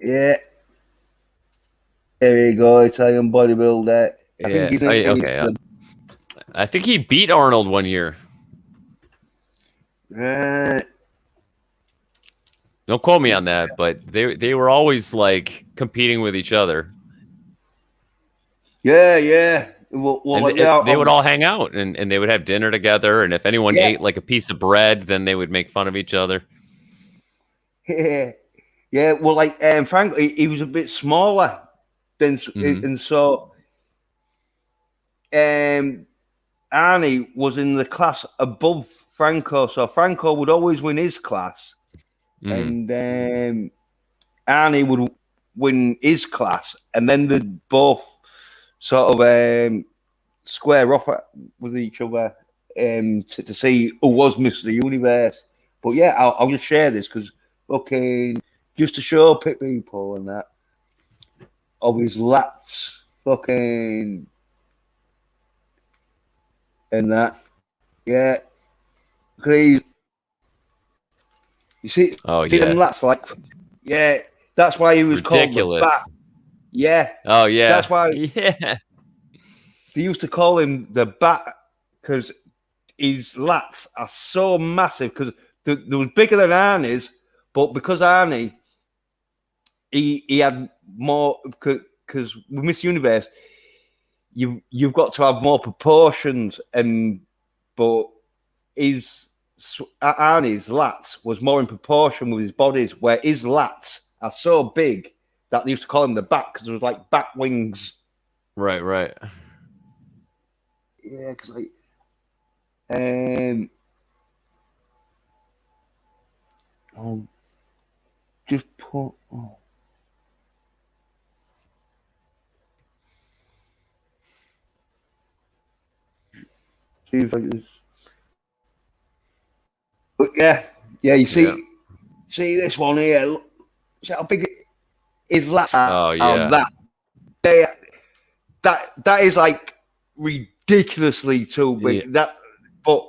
Yeah. There you go, Italian bodybuilder. I think he beat Arnold one year. Don't quote me on that, but they were always competing with each other. Yeah. They would all hang out and they would have dinner together. And if anyone ate a piece of bread, then they would make fun of each other. Yeah. Well, Frank, he was a bit smaller than, and so Arnie was in the class above Franco, so Franco would always win his class, and Arnie would win his class, and then they'd both sort of square off with each other to see who was Mr. Universe. But yeah, I'll just share this because fucking just to show people and that of his lats fucking and that. Yeah. Crazy. You see, oh see them yeah, lats like, yeah, that's why he was ridiculous. called the Bat. Yeah. Oh yeah, that's why. Yeah, They used to call him the Bat because his lats are so massive. Because they was bigger than Arnie's, but because Arnie, he had more. Because with Miss Universe, you've got to have more proportions, but Arnie's lats was more in proportion with his bodies, where his lats are so big that they used to call him the Bat because it was like bat wings. right. Yeah, because like, I'll just put. Oh. See if I just. But yeah, you see this one here. Look, see how big his lats are. Oh yeah. That is like ridiculously too big. Yeah. But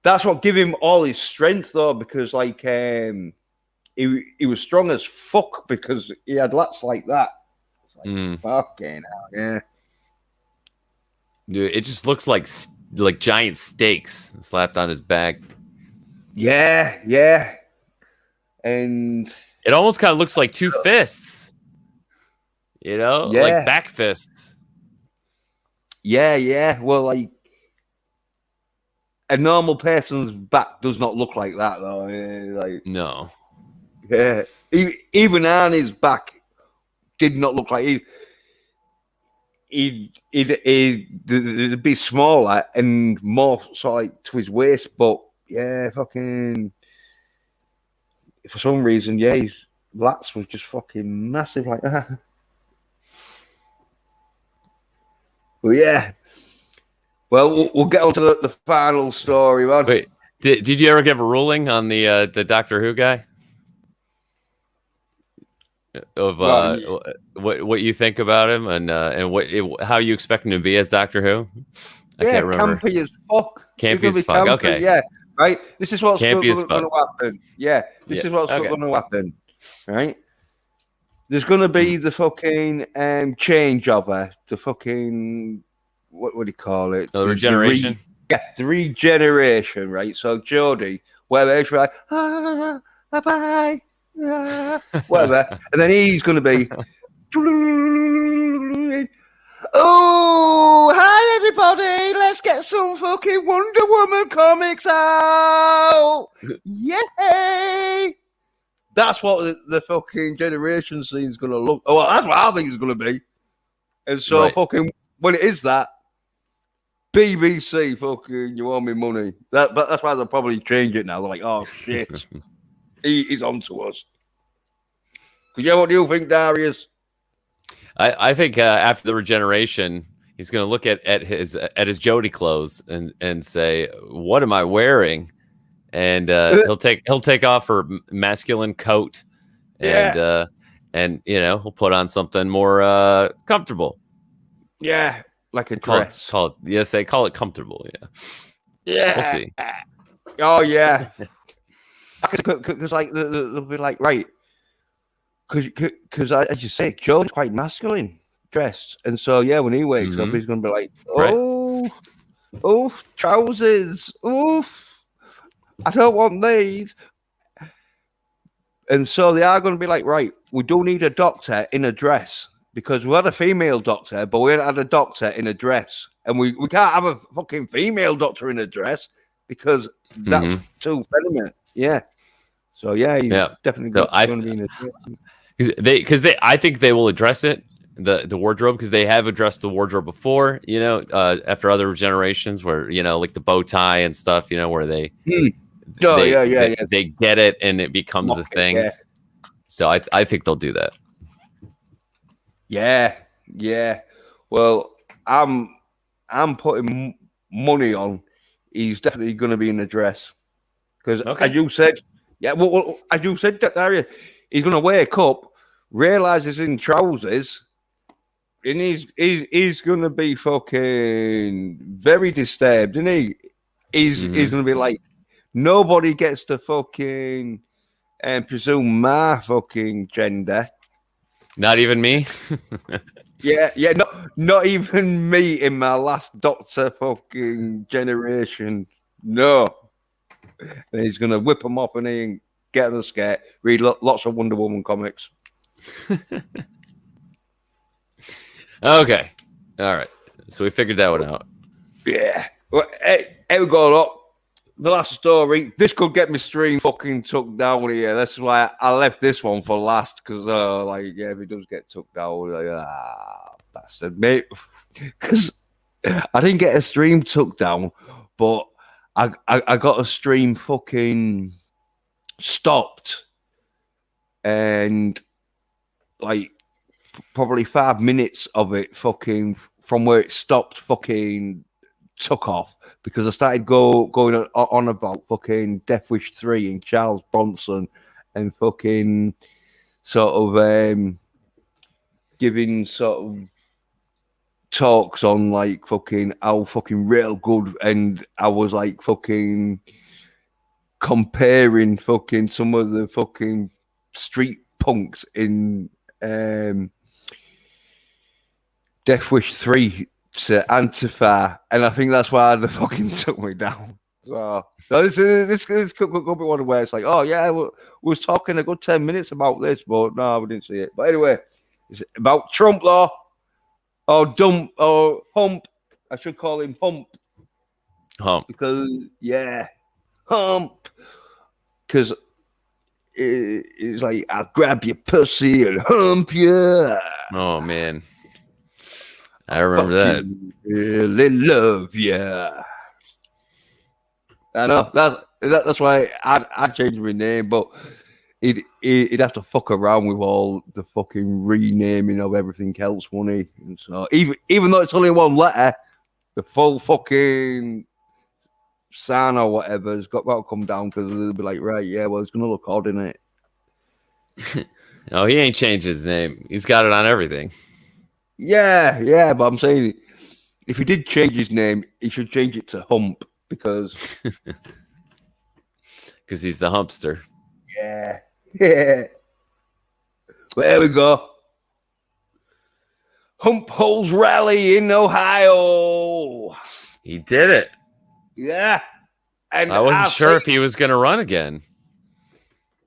that's what give him all his strength though, because like he was strong as fuck because he had lats like that. It's like fucking hell, yeah. Dude, it just looks like giant steaks slapped on his back. Yeah, and it almost kind of looks like two fists. Like back fists. Yeah. Well, like a normal person's back does not look like that, though. Like no. Yeah, even Arnie's back did not look like he'd be smaller and more sort of like to his waist, but yeah, fucking for some reason, yeah, his lats was just fucking massive like that. Well, yeah. Well, we'll get on to the final story, man. Wait, did you ever give a ruling on the Doctor Who guy? Of what you think about him and how you expect him to be as Doctor Who? I can't remember. Campy as fuck. Campy as fuck. Okay. Yeah. Right. This is what's going to happen. Yeah. This is what's going to happen. Right. There's going to be the fucking changeover. The fucking what do you call it? The regeneration. The regeneration. Right. So Jodie, where she's like, bye. Whatever, and then he's going to be. Oh, hi everybody! Let's get some fucking Wonder Woman comics out! Yay! That's what the fucking generation scene's going to look. Oh, well, that's what I think it's going to be. And so, fucking when it is that, BBC, fucking, you owe me money. But that's why they'll probably change it now. They're like, oh shit. He's on to us. Because what do you think, Darius? I think after the regeneration, he's going to look at his Jodie clothes and say, "What am I wearing?" And he'll take off her masculine coat, and he'll put on something more comfortable. Yeah, like a dress. Call it comfortable. Yeah. We'll see. Oh yeah. Because like they'll be like, right, because as you say, Joe's quite masculine dressed, and so yeah, when he wakes up, he's gonna be like, oh, trousers, oof, I don't want these, and so they are gonna be like, right, we do need a doctor in a dress because we had a female doctor, but we ain't had a doctor in a dress, and we can't have a fucking female doctor in a dress because that's too feminine. Yeah. So yeah, he's definitely going to be in a I think they will address it, the wardrobe, because they have addressed the wardrobe before, after other generations where, like the bow tie and stuff, where they they get it and it becomes a thing. Yeah. So I think they'll do that. Yeah. Well, I'm putting money on he's definitely going to be in the dress. Because as you said, well, as you said, Daria, he's going to wake up, realise he's in trousers, and he's going to be fucking very disturbed, isn't he? He's going to be like, nobody gets to fucking presume my fucking gender. Not even me. Yeah, not even me in my last Doctor fucking generation. No. And he's going to whip them up and get on the skate, read lots of Wonder Woman comics. Okay. All right. So we figured that one out. Yeah. Well, hey, we go up. The last story. This could get my stream fucking took down here. That's why I left this one for last. Because, if it does get took down, bastard, mate. Because I didn't get a stream took down, but I got a stream fucking stopped. And, probably 5 minutes of it fucking from where it stopped fucking took off because I started going on about fucking Death Wish 3 and Charles Bronson and fucking sort of giving sort of talks on like fucking how fucking real good, and I was like fucking comparing fucking some of the fucking street punks in Death Wish 3 to Antifa, and I think that's why they fucking took me down. So this could be one where it's like, oh yeah, we was talking a good 10 minutes about this, but no, we didn't see it. But anyway, it's about Trump law or dump or hump. I should call him hump. Hump. Because hump. Because it's like I'll grab your pussy and hump you. Oh man. I remember that. Really love ya. I know that's why I changed my name, but he'd have to fuck around with all the fucking renaming of everything else, wouldn't he? And so even though it's only one letter, the full fucking sign or whatever has got to come down because they'll be like, right, yeah, well, it's gonna look odd, innit? Oh, he ain't changed his name. He's got it on everything. Yeah, but I'm saying if he did change his name, he should change it to Hump because he's the humpster. Yeah. Well, there we go. Hump Holes Rally in Ohio. He did it. Yeah. And I wasn't sure if he was going to run again.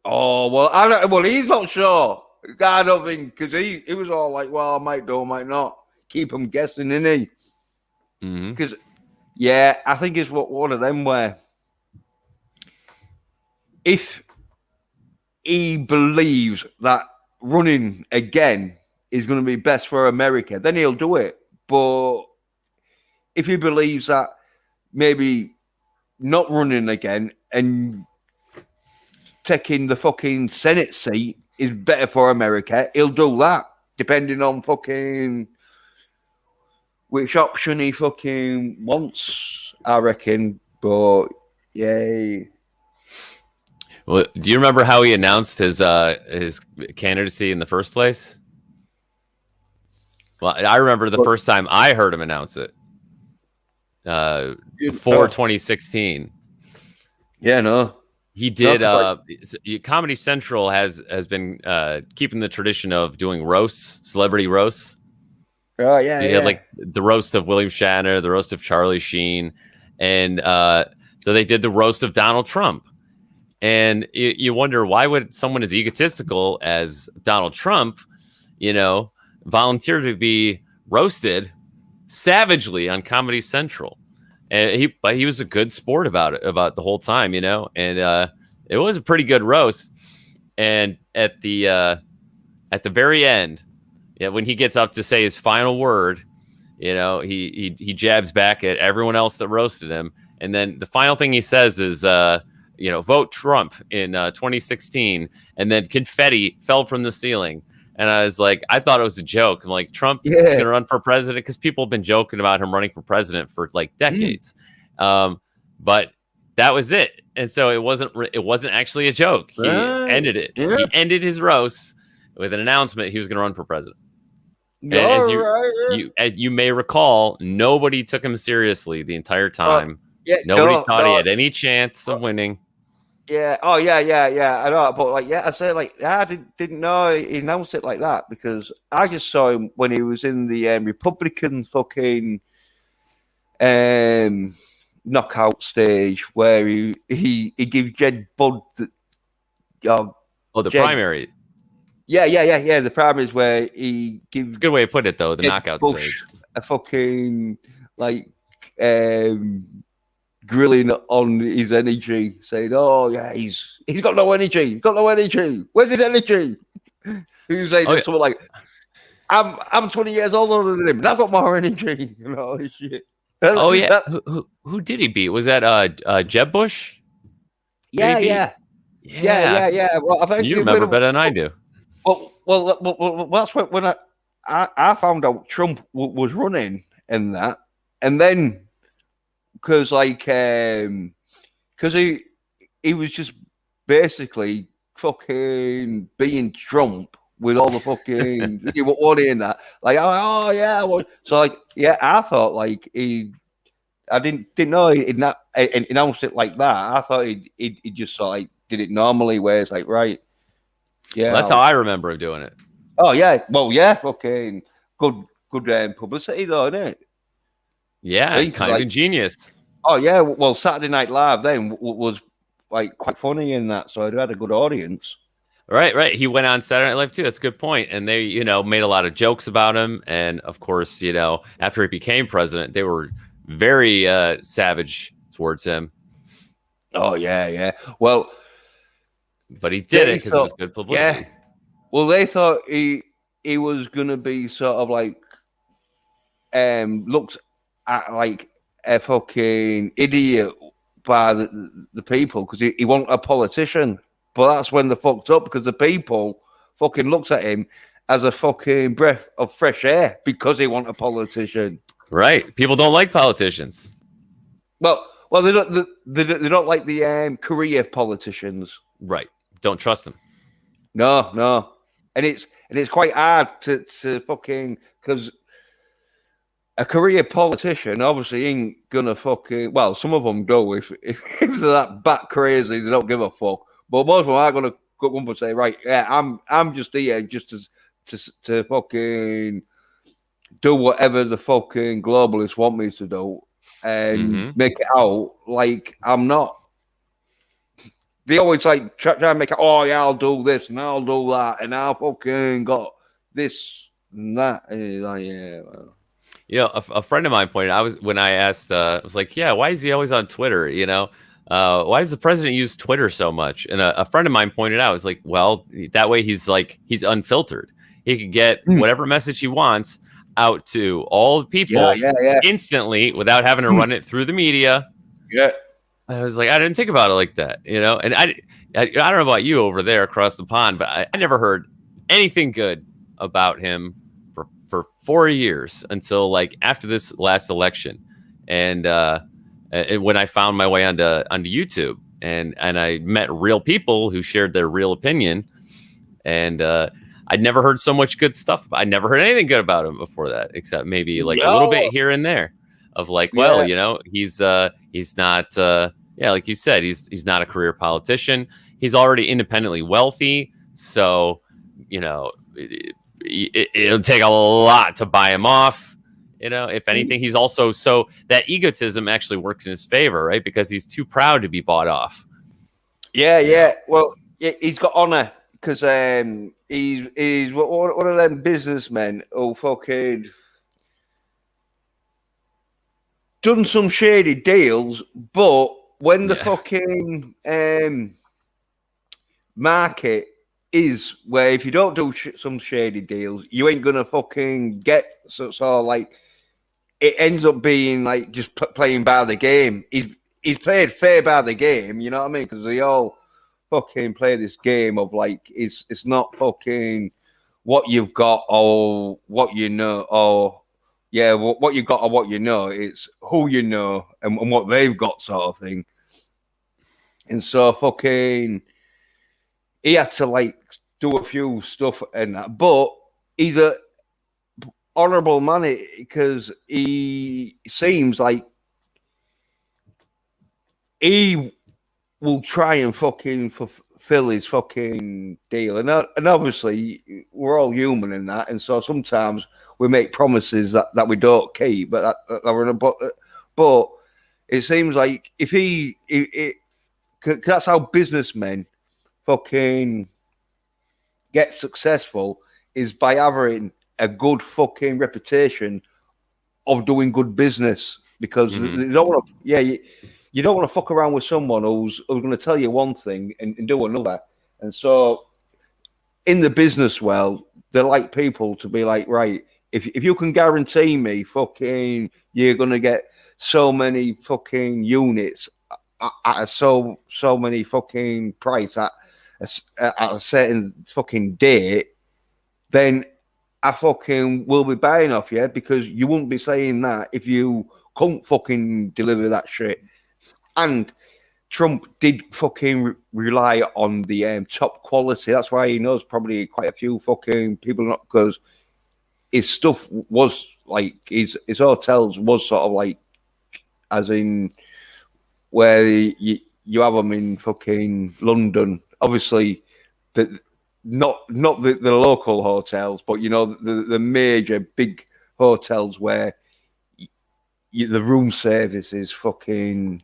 Oh, well, he's not sure. I don't think, because he was all like, well, I might do, I might not. Keep him guessing, innit? Because, I think it's one of them where if he believes that running again is going to be best for America, then he'll do it. But if he believes that maybe not running again and taking the fucking Senate seat is better for America, he'll do that, depending on fucking which option he fucking wants, I reckon. But yay. Well, do you remember how he announced his candidacy in the first place? Well, I remember the first time I heard him announce it. Before 2016. Yeah, no. He did. Comedy Central has been keeping the tradition of doing roasts, celebrity roasts. Oh yeah, so he had like the roast of William Shatner, the roast of Charlie Sheen, and so they did the roast of Donald Trump. And you wonder, why would someone as egotistical as Donald Trump, volunteer to be roasted savagely on Comedy Central? And he was a good sport about it, about the whole time, and it was a pretty good roast. And at the very end, when he gets up to say his final word, he jabs back at everyone else that roasted him, and then the final thing he says is, vote Trump in 2016, and then confetti fell from the ceiling. And I was like, I thought it was a joke. I'm like, Trump is going to run for president, because people have been joking about him running for president for like decades. but that was it. And so it wasn't actually a joke. He ended it. Yeah. He ended his roast with an announcement he was going to run for president. And as you may recall, nobody took him seriously the entire time. Nobody thought he had any chance of winning. Yeah. Oh, yeah. I know, but I said, I didn't know he announced it like that, because I just saw him when he was in the Republican fucking knockout stage, where he gave Jed Budd the primary. Yeah. The primaries, where he gives. It's a good way to put it, though. The knockout stage. A fucking grilling on his energy, saying, "Oh yeah, he's got no energy. He's got no energy. Where's his energy?" He's saying something like, "I'm 20 years older than him, and I've got more energy." You know, shit. Who did he beat? Was that Jeb Bush? Yeah. Well, I think you remember better than I do. Well, that's when I found out Trump was running in that, and then. Because he was just basically fucking being Trump with all the fucking what in that, so I thought I didn't know he'd not announced it like that. I thought he just did it normally, where it's right, well, that's how I remember him doing it. Oh yeah, well yeah, fucking good publicity though, isn't it? Yeah, kind of ingenious. Oh yeah, well, Saturday Night Live then was quite funny in that, so it had a good audience. Right. He went on Saturday Night Live too. That's a good point. And they, made a lot of jokes about him. And of course, after he became president, they were very savage towards him. Oh yeah. Well, but he did it because it was good publicity. Yeah. Well, they thought he was gonna be sort of looked at a fucking idiot by the people, because he wasn't a politician. But that's when they fucked up, because the people fucking looks at him as a fucking breath of fresh air, because he wasn't a politician. Right. People don't like politicians. Well, they don't like the career politicians. Right. Don't trust them. No. And it's quite hard to fucking, because a career politician obviously ain't gonna fucking, well, some of them do if they're that bat crazy, they don't give a fuck. But most of them are gonna go up and say, right, yeah, I'm just here just to fucking do whatever the fucking globalists want me to do, and make it out like I'm not. They always try and make it, oh yeah, I'll do this and I'll do that and I'll fucking got this and that. And it's like, yeah, well. A friend of mine pointed out, when I asked, I was like, yeah, why is he always on Twitter? Why does the president use Twitter so much? And a friend of mine pointed out, it's like, well, that way he's unfiltered. He can get whatever message he wants out to all the people instantly without having to run it through the media. Yeah. I was like, I didn't think about it like that, and I don't know about you over there across the pond, but I never heard anything good about him for 4 years until after this last election. And when I found my way onto YouTube, and I met real people who shared their real opinion, and I'd never heard so much good stuff. I never heard anything good about him before that, except maybe a little bit here and there of he's not like you said, he's not a career politician. He's already independently wealthy, so it'll take a lot to buy him off. If anything, he's also, so that egotism actually works in his favor, right? Because he's too proud to be bought off. Yeah. Well, he's got honor, because he's one of them businessmen who fucking done some shady deals, but when the fucking market is where, if you don't do some shady deals, you ain't gonna fucking get so it ends up being just playing by the game. He's played fair by the game, you know what I mean? Because they all fucking play this game of it's not fucking what you've got or what you know or yeah, what you got or what you know. It's who you know and what they've got, sort of thing. And so fucking, he had to like do a few stuff and that, but he's a honourable man because he seems like he will try and fucking fulfill his fucking deal, and obviously we're all human in that, and so sometimes we make promises that we don't keep, but but it seems like if that's how businessmen fucking get successful, is by having a good fucking reputation of doing good business, because they don't want to. Yeah, you don't want to fuck around with someone who's going to tell you one thing and do another. And so, in the business world, they like people to be like, right, if you can guarantee me fucking you're going to get so many fucking units at so many fucking price at a certain fucking date, then I fucking will be buying off you, because you wouldn't be saying that if you couldn't fucking deliver that shit. And Trump did fucking rely on the top quality. That's why he knows probably quite a few fucking people, not because his stuff was like his hotels was sort of like, as in where you have them in fucking London, obviously, but not the local hotels, but you know the major big hotels where the room service is fucking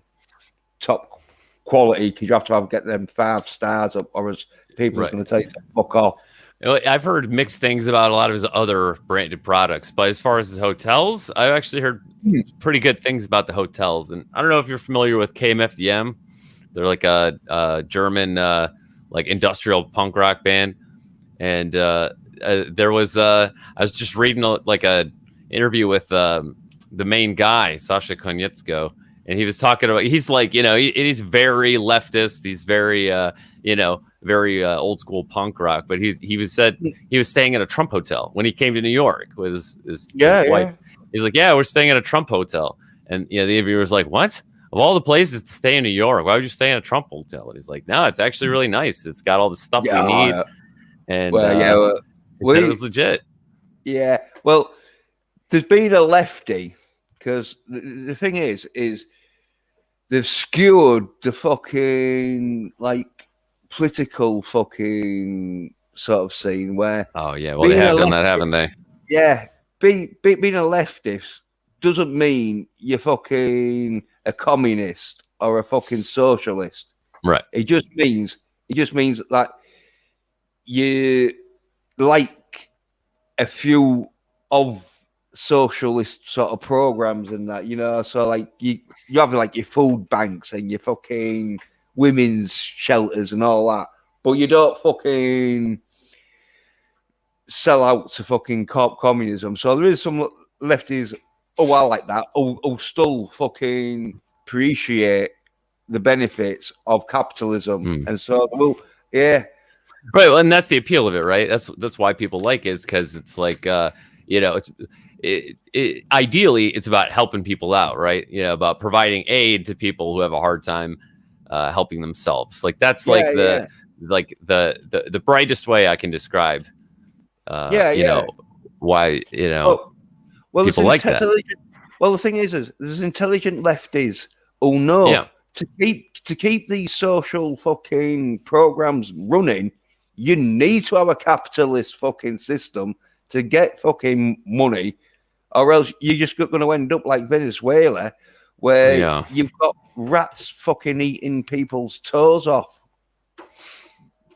top quality, because you have to get them 5 stars, or as people are going to tell you to fuck off. I've heard mixed things about a lot of his other branded products, but as far as his hotels, I've actually heard pretty good things about the hotels. And I don't know if you're familiar with KMFDM. They're like a German like industrial punk rock band. And there was I was just reading like a interview with the main guy, Sasha Konietzko, and he was talking about, he's like, you know, he's very leftist. He's very, you know, very old school punk rock. But he was staying at a Trump hotel when he came to New York with his wife. He's like, yeah, we're staying at a Trump hotel. And, you know, the interviewer was like, what? Of all the places to stay in New York, why would you stay in a Trump hotel? And he's like, no, it's actually really nice. It's got all the stuff we need. And it was legit. Yeah. Well, there's been a lefty, because the thing is they've skewered the fucking like political fucking sort of scene where. Oh yeah, well they have done that, haven't they? Yeah, being a leftist doesn't mean you're fucking a communist or a fucking socialist. Right. It just means that you like a few of socialist sort of programs and that, you know. So like you have like your food banks and your fucking women's shelters and all that, but you don't fucking sell out to fucking communism. So there is some lefties who are like that, who still fucking appreciate the benefits of capitalism. And so yeah. Right, well, and that's the appeal of it, right? That's why people like it, is because it's like, you know, ideally it's about helping people out, right? You know, about providing aid to people who have a hard time helping themselves. Like that's the brightest way I can describe. You know why, you know, people like that. Well, the thing is there's intelligent lefties who know to keep these social fucking programs running. You need to have a capitalist fucking system to get fucking money, or else you're just going to end up like Venezuela, where you've got rats fucking eating people's toes off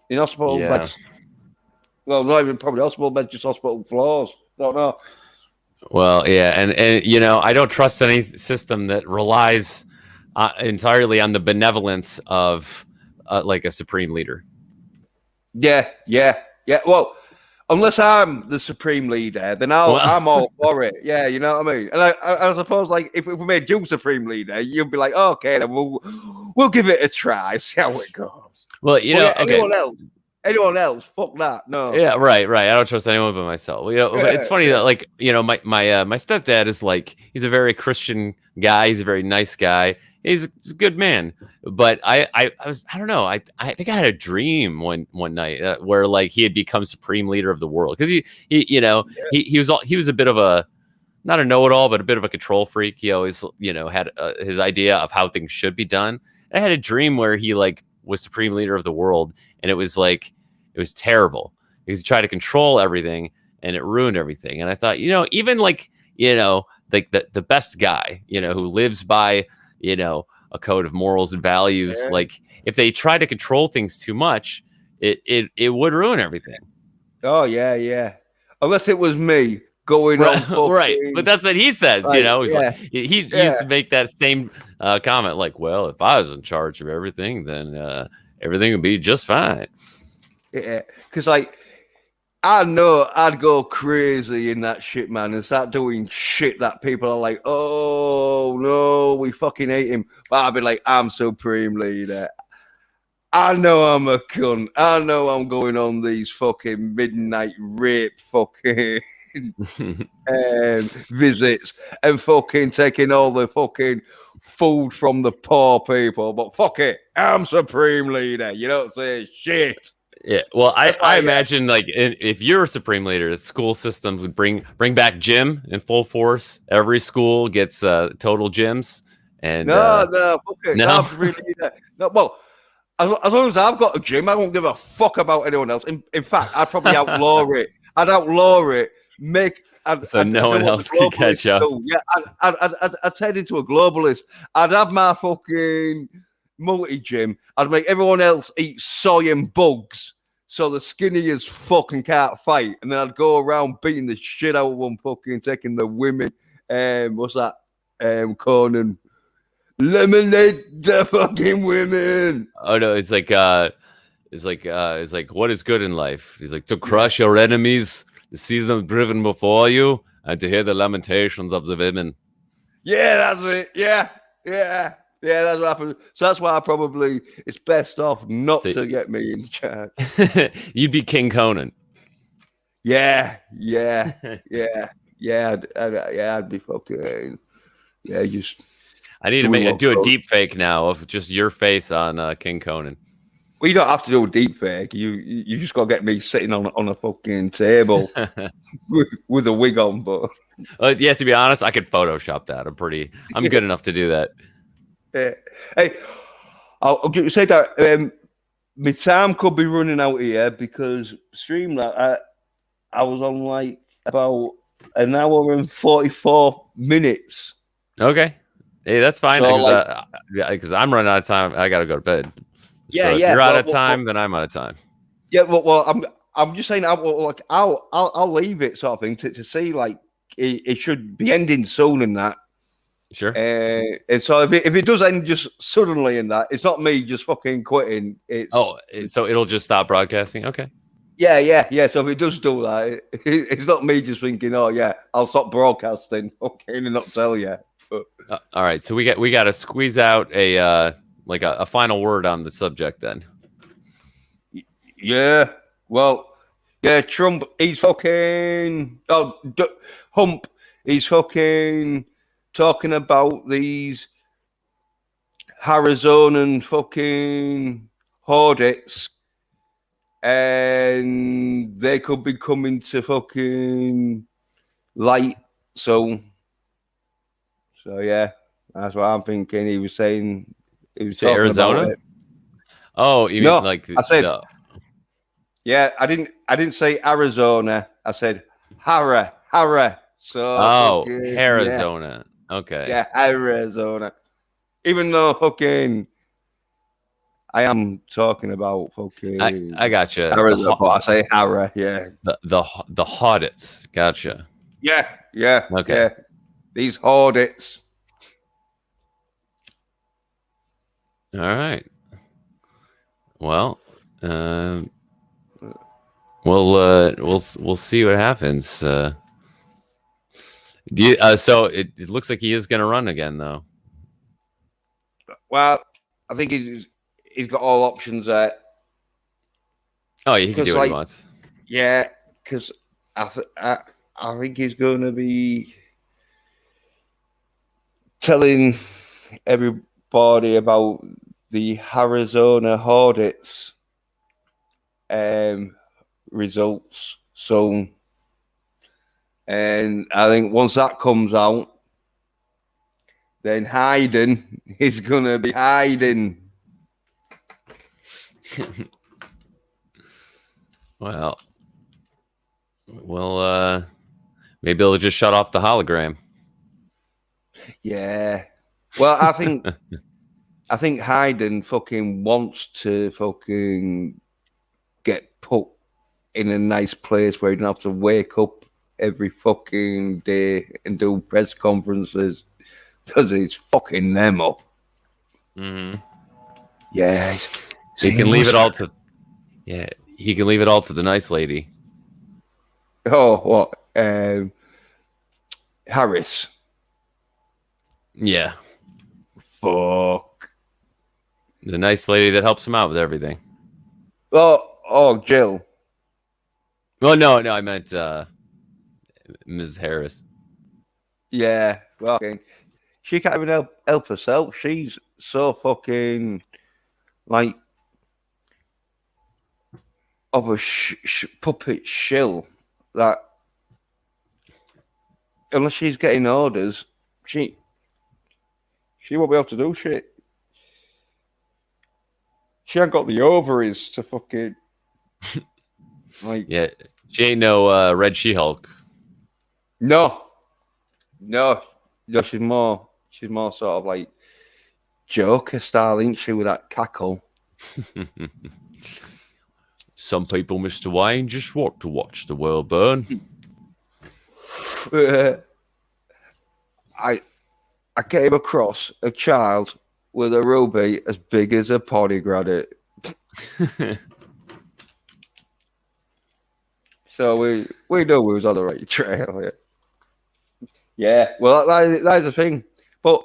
in hospital beds. Well, not even probably hospital beds, just hospital floors. Don't know. Well, yeah, and you know, I don't trust any system that relies entirely on the benevolence of like a supreme leader. Yeah. Well, unless I'm the supreme leader, then I'm all for it. Yeah, you know what I mean. And I suppose, like, if we made you supreme leader, you'd be like, okay, then we'll give it a try, see how it goes. Well, you know, anyone else? anyone else. Fuck that. No. Yeah, right. I don't trust anyone but myself. But it's funny that, like, my stepdad is like, he's a very Christian guy. He's a very nice guy. He's a good man. But I don't know. I think I had a dream one night where like he had become supreme leader of the world because he was a bit of a, not a know-it-all, but a bit of a control freak. He always had his idea of how things should be done. And I had a dream where he like was supreme leader of the world, and it was terrible. Because he tried to control everything and it ruined everything. And I thought, even like, like the best guy, who lives by, a code of morals and values, like if they try to control things too much, it would ruin everything. Oh yeah. Unless it was me going on fucking, right. But that's what he says, he's like, he used to make that same comment, like, well, if I was in charge of everything, then everything would be just fine. Yeah, because like I know I'd go crazy in that shit, man, and start doing shit that people are like, oh no, we fucking hate him. But I'd be like, I'm supreme leader. I know I'm a cunt. I know I'm going on these fucking midnight rape fucking visits and fucking taking all the fucking food from the poor people. But fuck it, I'm supreme leader. You don't say shit. Yeah, well, I imagine like if you're a supreme leader, the school systems would bring back gym in full force. Every school gets total gyms. And no, well, as long as I've got a gym, I don't give a fuck about anyone else. In fact, I'd probably outlaw it. I'd outlaw it. No one else can catch up. Yeah, I'd turn into a globalist. I'd have my fucking multi-gym. I'd make everyone else eat soy and bugs so the skinny as fucking can't fight. And then I'd go around beating the shit out of them, fucking taking the women. What's that? Conan. Lemonade the fucking women. Oh no, it's like what is good in life? He's like to crush your enemies, to see them driven before you, and to hear the lamentations of the women. Yeah, that's it. Yeah, that's what happened. So that's why it's best off not to get me in charge. You'd be King Conan. Yeah. I'd be fucking. Yeah, just. I need to do a deep fake now of just your face on King Conan. Well, you don't have to do a deep fake. You just got to get me sitting on a fucking table with a wig on. But yeah, to be honest, I could Photoshop that. I'm good enough to do that. Hey, I'll say that my time could be running out here because Streamlabs, I was on like about an hour and 44 minutes. Okay. Hey, that's fine because I'm running out of time. I gotta go to bed. Yeah, so if you're out of time, then I'm out of time. Yeah, well, I'm just saying, I'll leave it sort of thing to see like it should be ending soon in that. Sure. And so if it does end just suddenly in that, it's not me just fucking quitting. So it'll just stop broadcasting. Okay. Yeah. So if it does do that, it's not me just thinking, oh yeah, I'll stop broadcasting. Okay, and not tell you. All right, so we got to squeeze out a final word on the subject then. Yeah, well, yeah, Trump, he's fucking Hump, he's fucking talking about these Arizonan fucking audits, and they could be coming to fucking light. So yeah, that's what I'm thinking. He was saying. He was talking Arizona. About it. Oh, you mean like I said. Yeah, I didn't say Arizona. I said Hara. So. Arizona. Yeah. Okay. Yeah, Arizona. Even though fucking, I am talking about fucking. I gotcha. Arizona, but I say Hara. Yeah. The audits. Gotcha. Yeah. Okay. Yeah. These audits. All right. Well, we'll see what happens. So it looks like he is going to run again, though. Well, I think he's got all options there. Oh, he can do what he wants. Yeah, because I think he's going to be telling everybody about the Arizona Hornets results soon. And I think once that comes out, then Hayden is going to be hiding. Well, maybe they'll just shut off the hologram. Yeah. Well, I think Hayden fucking wants to fucking get put in a nice place where he don't have to wake up every fucking day and do press conferences because he's fucking them up. Mm-hmm. Yeah. He can leave it all to. Yeah, he can leave it all to the nice lady. Oh, what? Harris. Yeah. Fuck. The nice lady that helps him out with everything. Oh, Jill. Well, no, I meant Ms. Harris. Yeah, fucking. She can't even help herself. She's so fucking like of a puppet shill that unless she's getting orders, she won't be able to do shit. She ain't got the ovaries to fucking like. Yeah, she ain't no Red She-Hulk. No, she's more sort of like Joker style, ain't she, with that cackle? Some people, Mr. Wayne, just want to watch the world burn. I came across a child with a ruby as big as a pomegranate. So we know we was on the right trail here. Yeah, well, that's the thing. But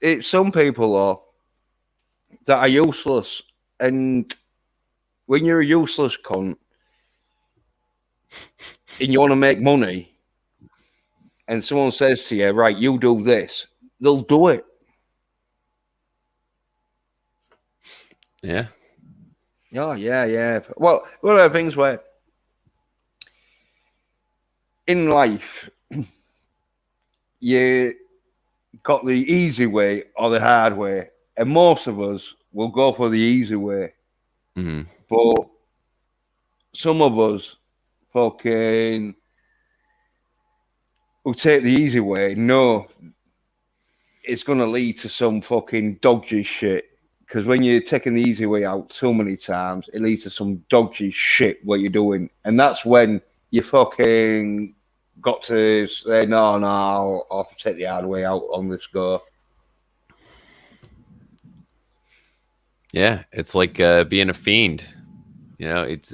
it's some people that are useless, and when you're a useless cunt and you want to make money, and someone says to you, "Right, you do this," they'll do it. Yeah. Oh, yeah. Well, one of the things where in life you got the easy way or the hard way, and most of us will go for the easy way. Mm-hmm. But some of us fucking will take the easy way. No, it's going to lead to some fucking dodgy shit. Because when you're taking the easy way out so many times, it leads to some dodgy shit what you're doing. And that's when you fucking got to say, no, I'll have to take the hard way out on this go. Yeah, it's like being a fiend. You know, it's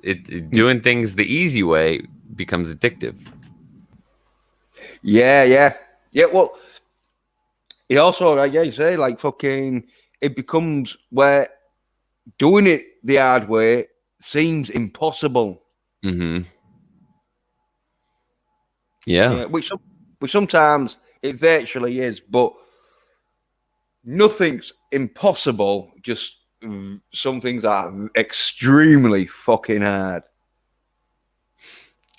doing things the easy way becomes addictive. Yeah. Well, it also, like you say, like fucking, it becomes where doing it the hard way seems impossible. Mm-hmm. Yeah. Which sometimes it virtually is, but nothing's impossible. Just some things are extremely fucking hard.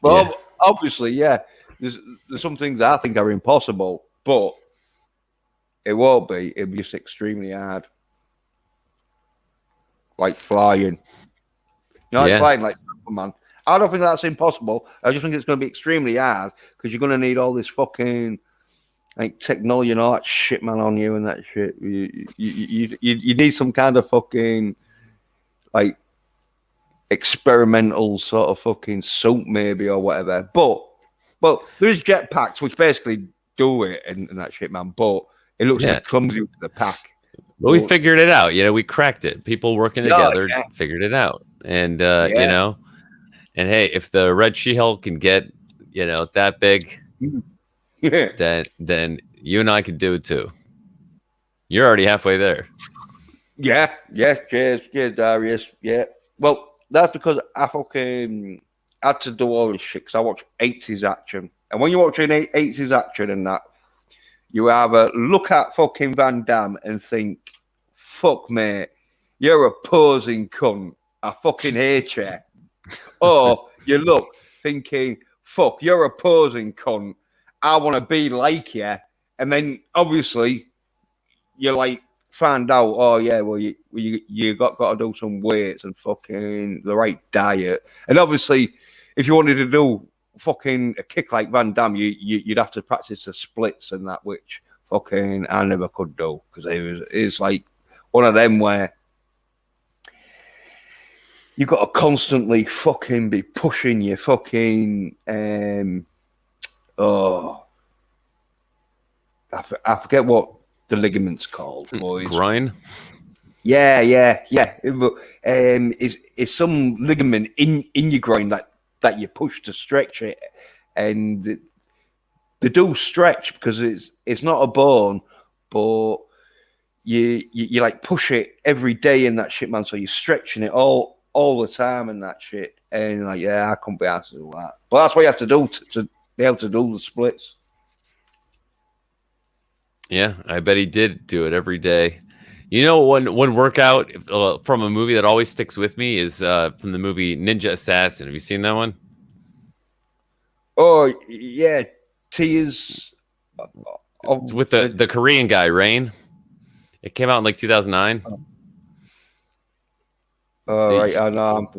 Well, obviously, yeah. There's some things I think are impossible, but it won't be. It'll be just extremely hard. Like flying. Like flying like Superman. I don't think that's impossible. I just think it's going to be extremely hard because you're going to need all this fucking like technology and all that shit, man, on you and that shit. You need some kind of fucking like experimental sort of fucking suit maybe or whatever. But there's jetpacks which basically do it and that shit, man. But it looks like clumsy with the pack. But we figured it out. You know, we cracked it. People working together figured it out. And, you know, and hey, if the Red She-Hulk can get, you know, that big, then you and I could do it too. You're already halfway there. Yeah. Cheers, Darius. Yeah. Well, that's because I fucking had to do all this shit because I watch 80s action. And when you're watching 80s action and that, you either look at fucking Van Damme and think, fuck, mate, you're a posing cunt. I fucking hate you. Or you look thinking, fuck, you're a posing cunt. I want to be like you. And then obviously you like find out, oh yeah, well you got to do some weights and fucking the right diet. And obviously, if you wanted to do fucking a kick like Van Damme, you'd have to practice the splits and that, which fucking I never could do because it's like one of them where you got to constantly fucking be pushing your fucking I forget what the ligament's called, boys. Groin. Yeah. It's some ligament in your groin that you push to stretch it, and they do stretch because it's not a bone, but you like push it every day in that shit, man. So you're stretching it all the time and that shit, and like I couldn't be able to do that. But that's what you have to do to be able to do the splits. Yeah, I bet he did do it every day. You know, one workout from a movie that always sticks with me is from the movie Ninja Assassin. Have you seen that one? Oh yeah, Tears with the Korean guy, Rain. It came out in like 2009. Oh right, I know.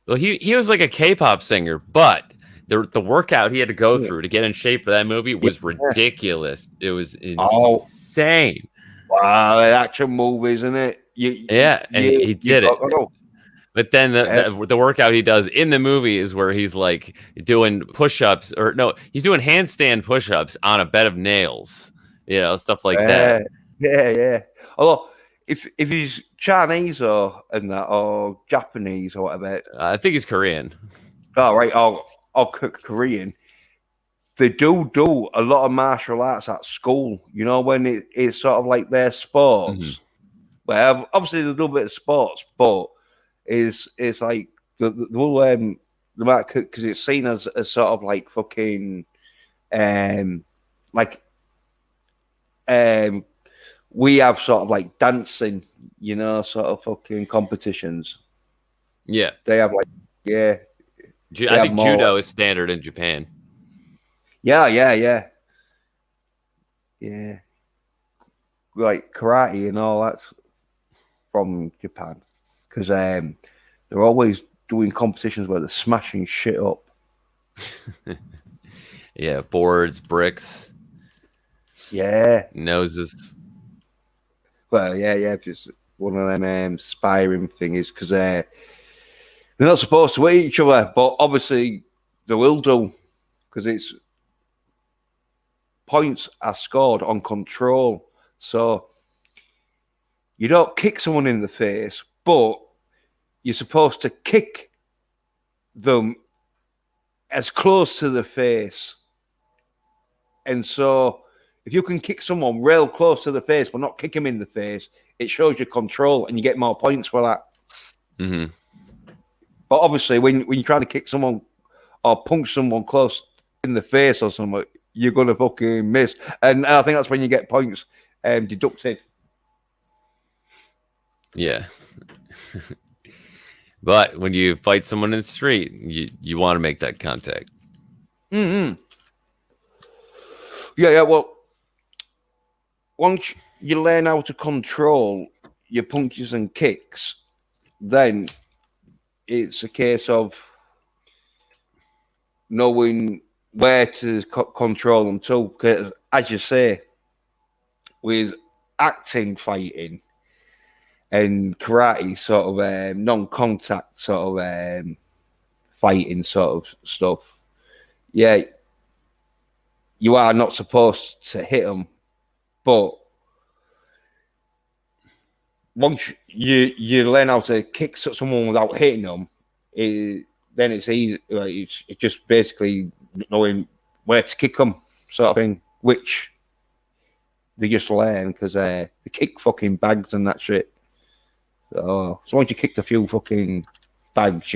Well, he was like a K-pop singer, but the workout he had to go through to get in shape for that movie was ridiculous. It was insane. Wow, action movie, isn't it? And he did it. But then the workout he does in the movie is where he's like doing push-ups, or no, he's doing handstand push-ups on a bed of nails, stuff like that. Yeah. Although if he's Chinese or Japanese or whatever, I think he's Korean. Oh right, or Korean. They do a lot of martial arts at school. You know, when it's sort of like their sports. Mm-hmm. Well, obviously they do a bit of sports, but it's like the because it's seen as sort of like fucking we have sort of like dancing, sort of fucking competitions. Yeah, they have like I think judo is standard in Japan. Yeah. Like karate and all that's from Japan because they're always doing competitions where they're smashing shit up. Yeah, boards, bricks. Yeah, noses. Well, yeah, just one of them sparring things because they're not supposed to hit each other, but obviously they will do because it's points are scored on control. So you don't kick someone in the face, but you're supposed to kick them as close to the face. And so if you can kick someone real close to the face but not kick him in the face, it shows your control and you get more points for that. Mm-hmm. But obviously when you're trying to kick someone or punch someone close in the face or something, you're going to fucking miss. And I think that's when you get points deducted. Yeah. But when you fight someone in the street, you want to make that contact. Mm-hmm. Yeah, well, once you learn how to control your punches and kicks, then it's a case of knowing where to control them too. Because, as you say, with acting fighting and karate, sort of non-contact sort of fighting sort of stuff, yeah, you are not supposed to hit them, but once you learn how to kick someone without hitting them, then it's easy. Like, it's just basically knowing where to kick them, sort of thing, which they just learn because they kick fucking bags and that shit. So once you kicked a few fucking bags,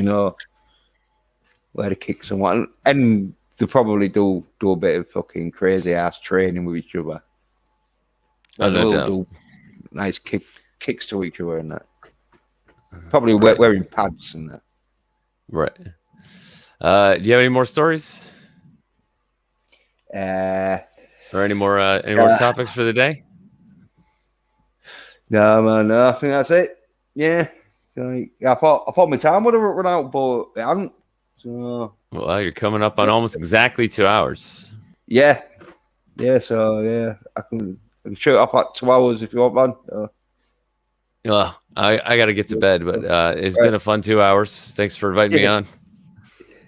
where to kick someone, and they probably do a bit of fucking crazy ass training with each other. And they will do nice kicks to each other and that. Probably wearing pads and that. Right. Do you have any more stories? Or any more topics for the day? No, man. No, I think that's it. Yeah. So, I thought my time would have run out, but it hadn't. So. Well, you're coming up on almost exactly 2 hours. Yeah. Yeah. So yeah, I can shoot off at 2 hours if you want, man. Well, I got to get to bed, but it's been a fun 2 hours. Thanks for inviting me on.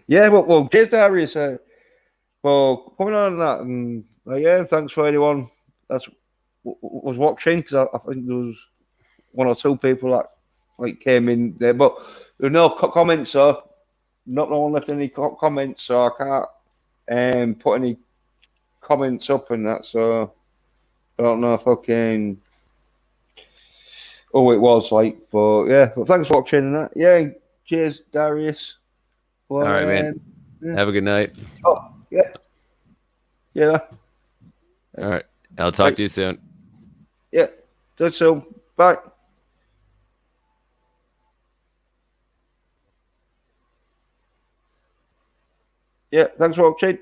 Yeah, well, cheers, Darius. Well, coming on that, and yeah, thanks for anyone that was watching, because I think there was 1 or 2 people that came in there, but there were no comments, so no one left any comments, so I can't put any comments up and that, so I don't know if I can. Oh, it was but yeah. But thanks for watching and that. Yeah, cheers, Darius. Well, all right, man. Yeah. Have a good night. Oh, yeah. Yeah. All right. I'll talk to you soon. Yeah. That's so. Bye. Yeah. Thanks for watching.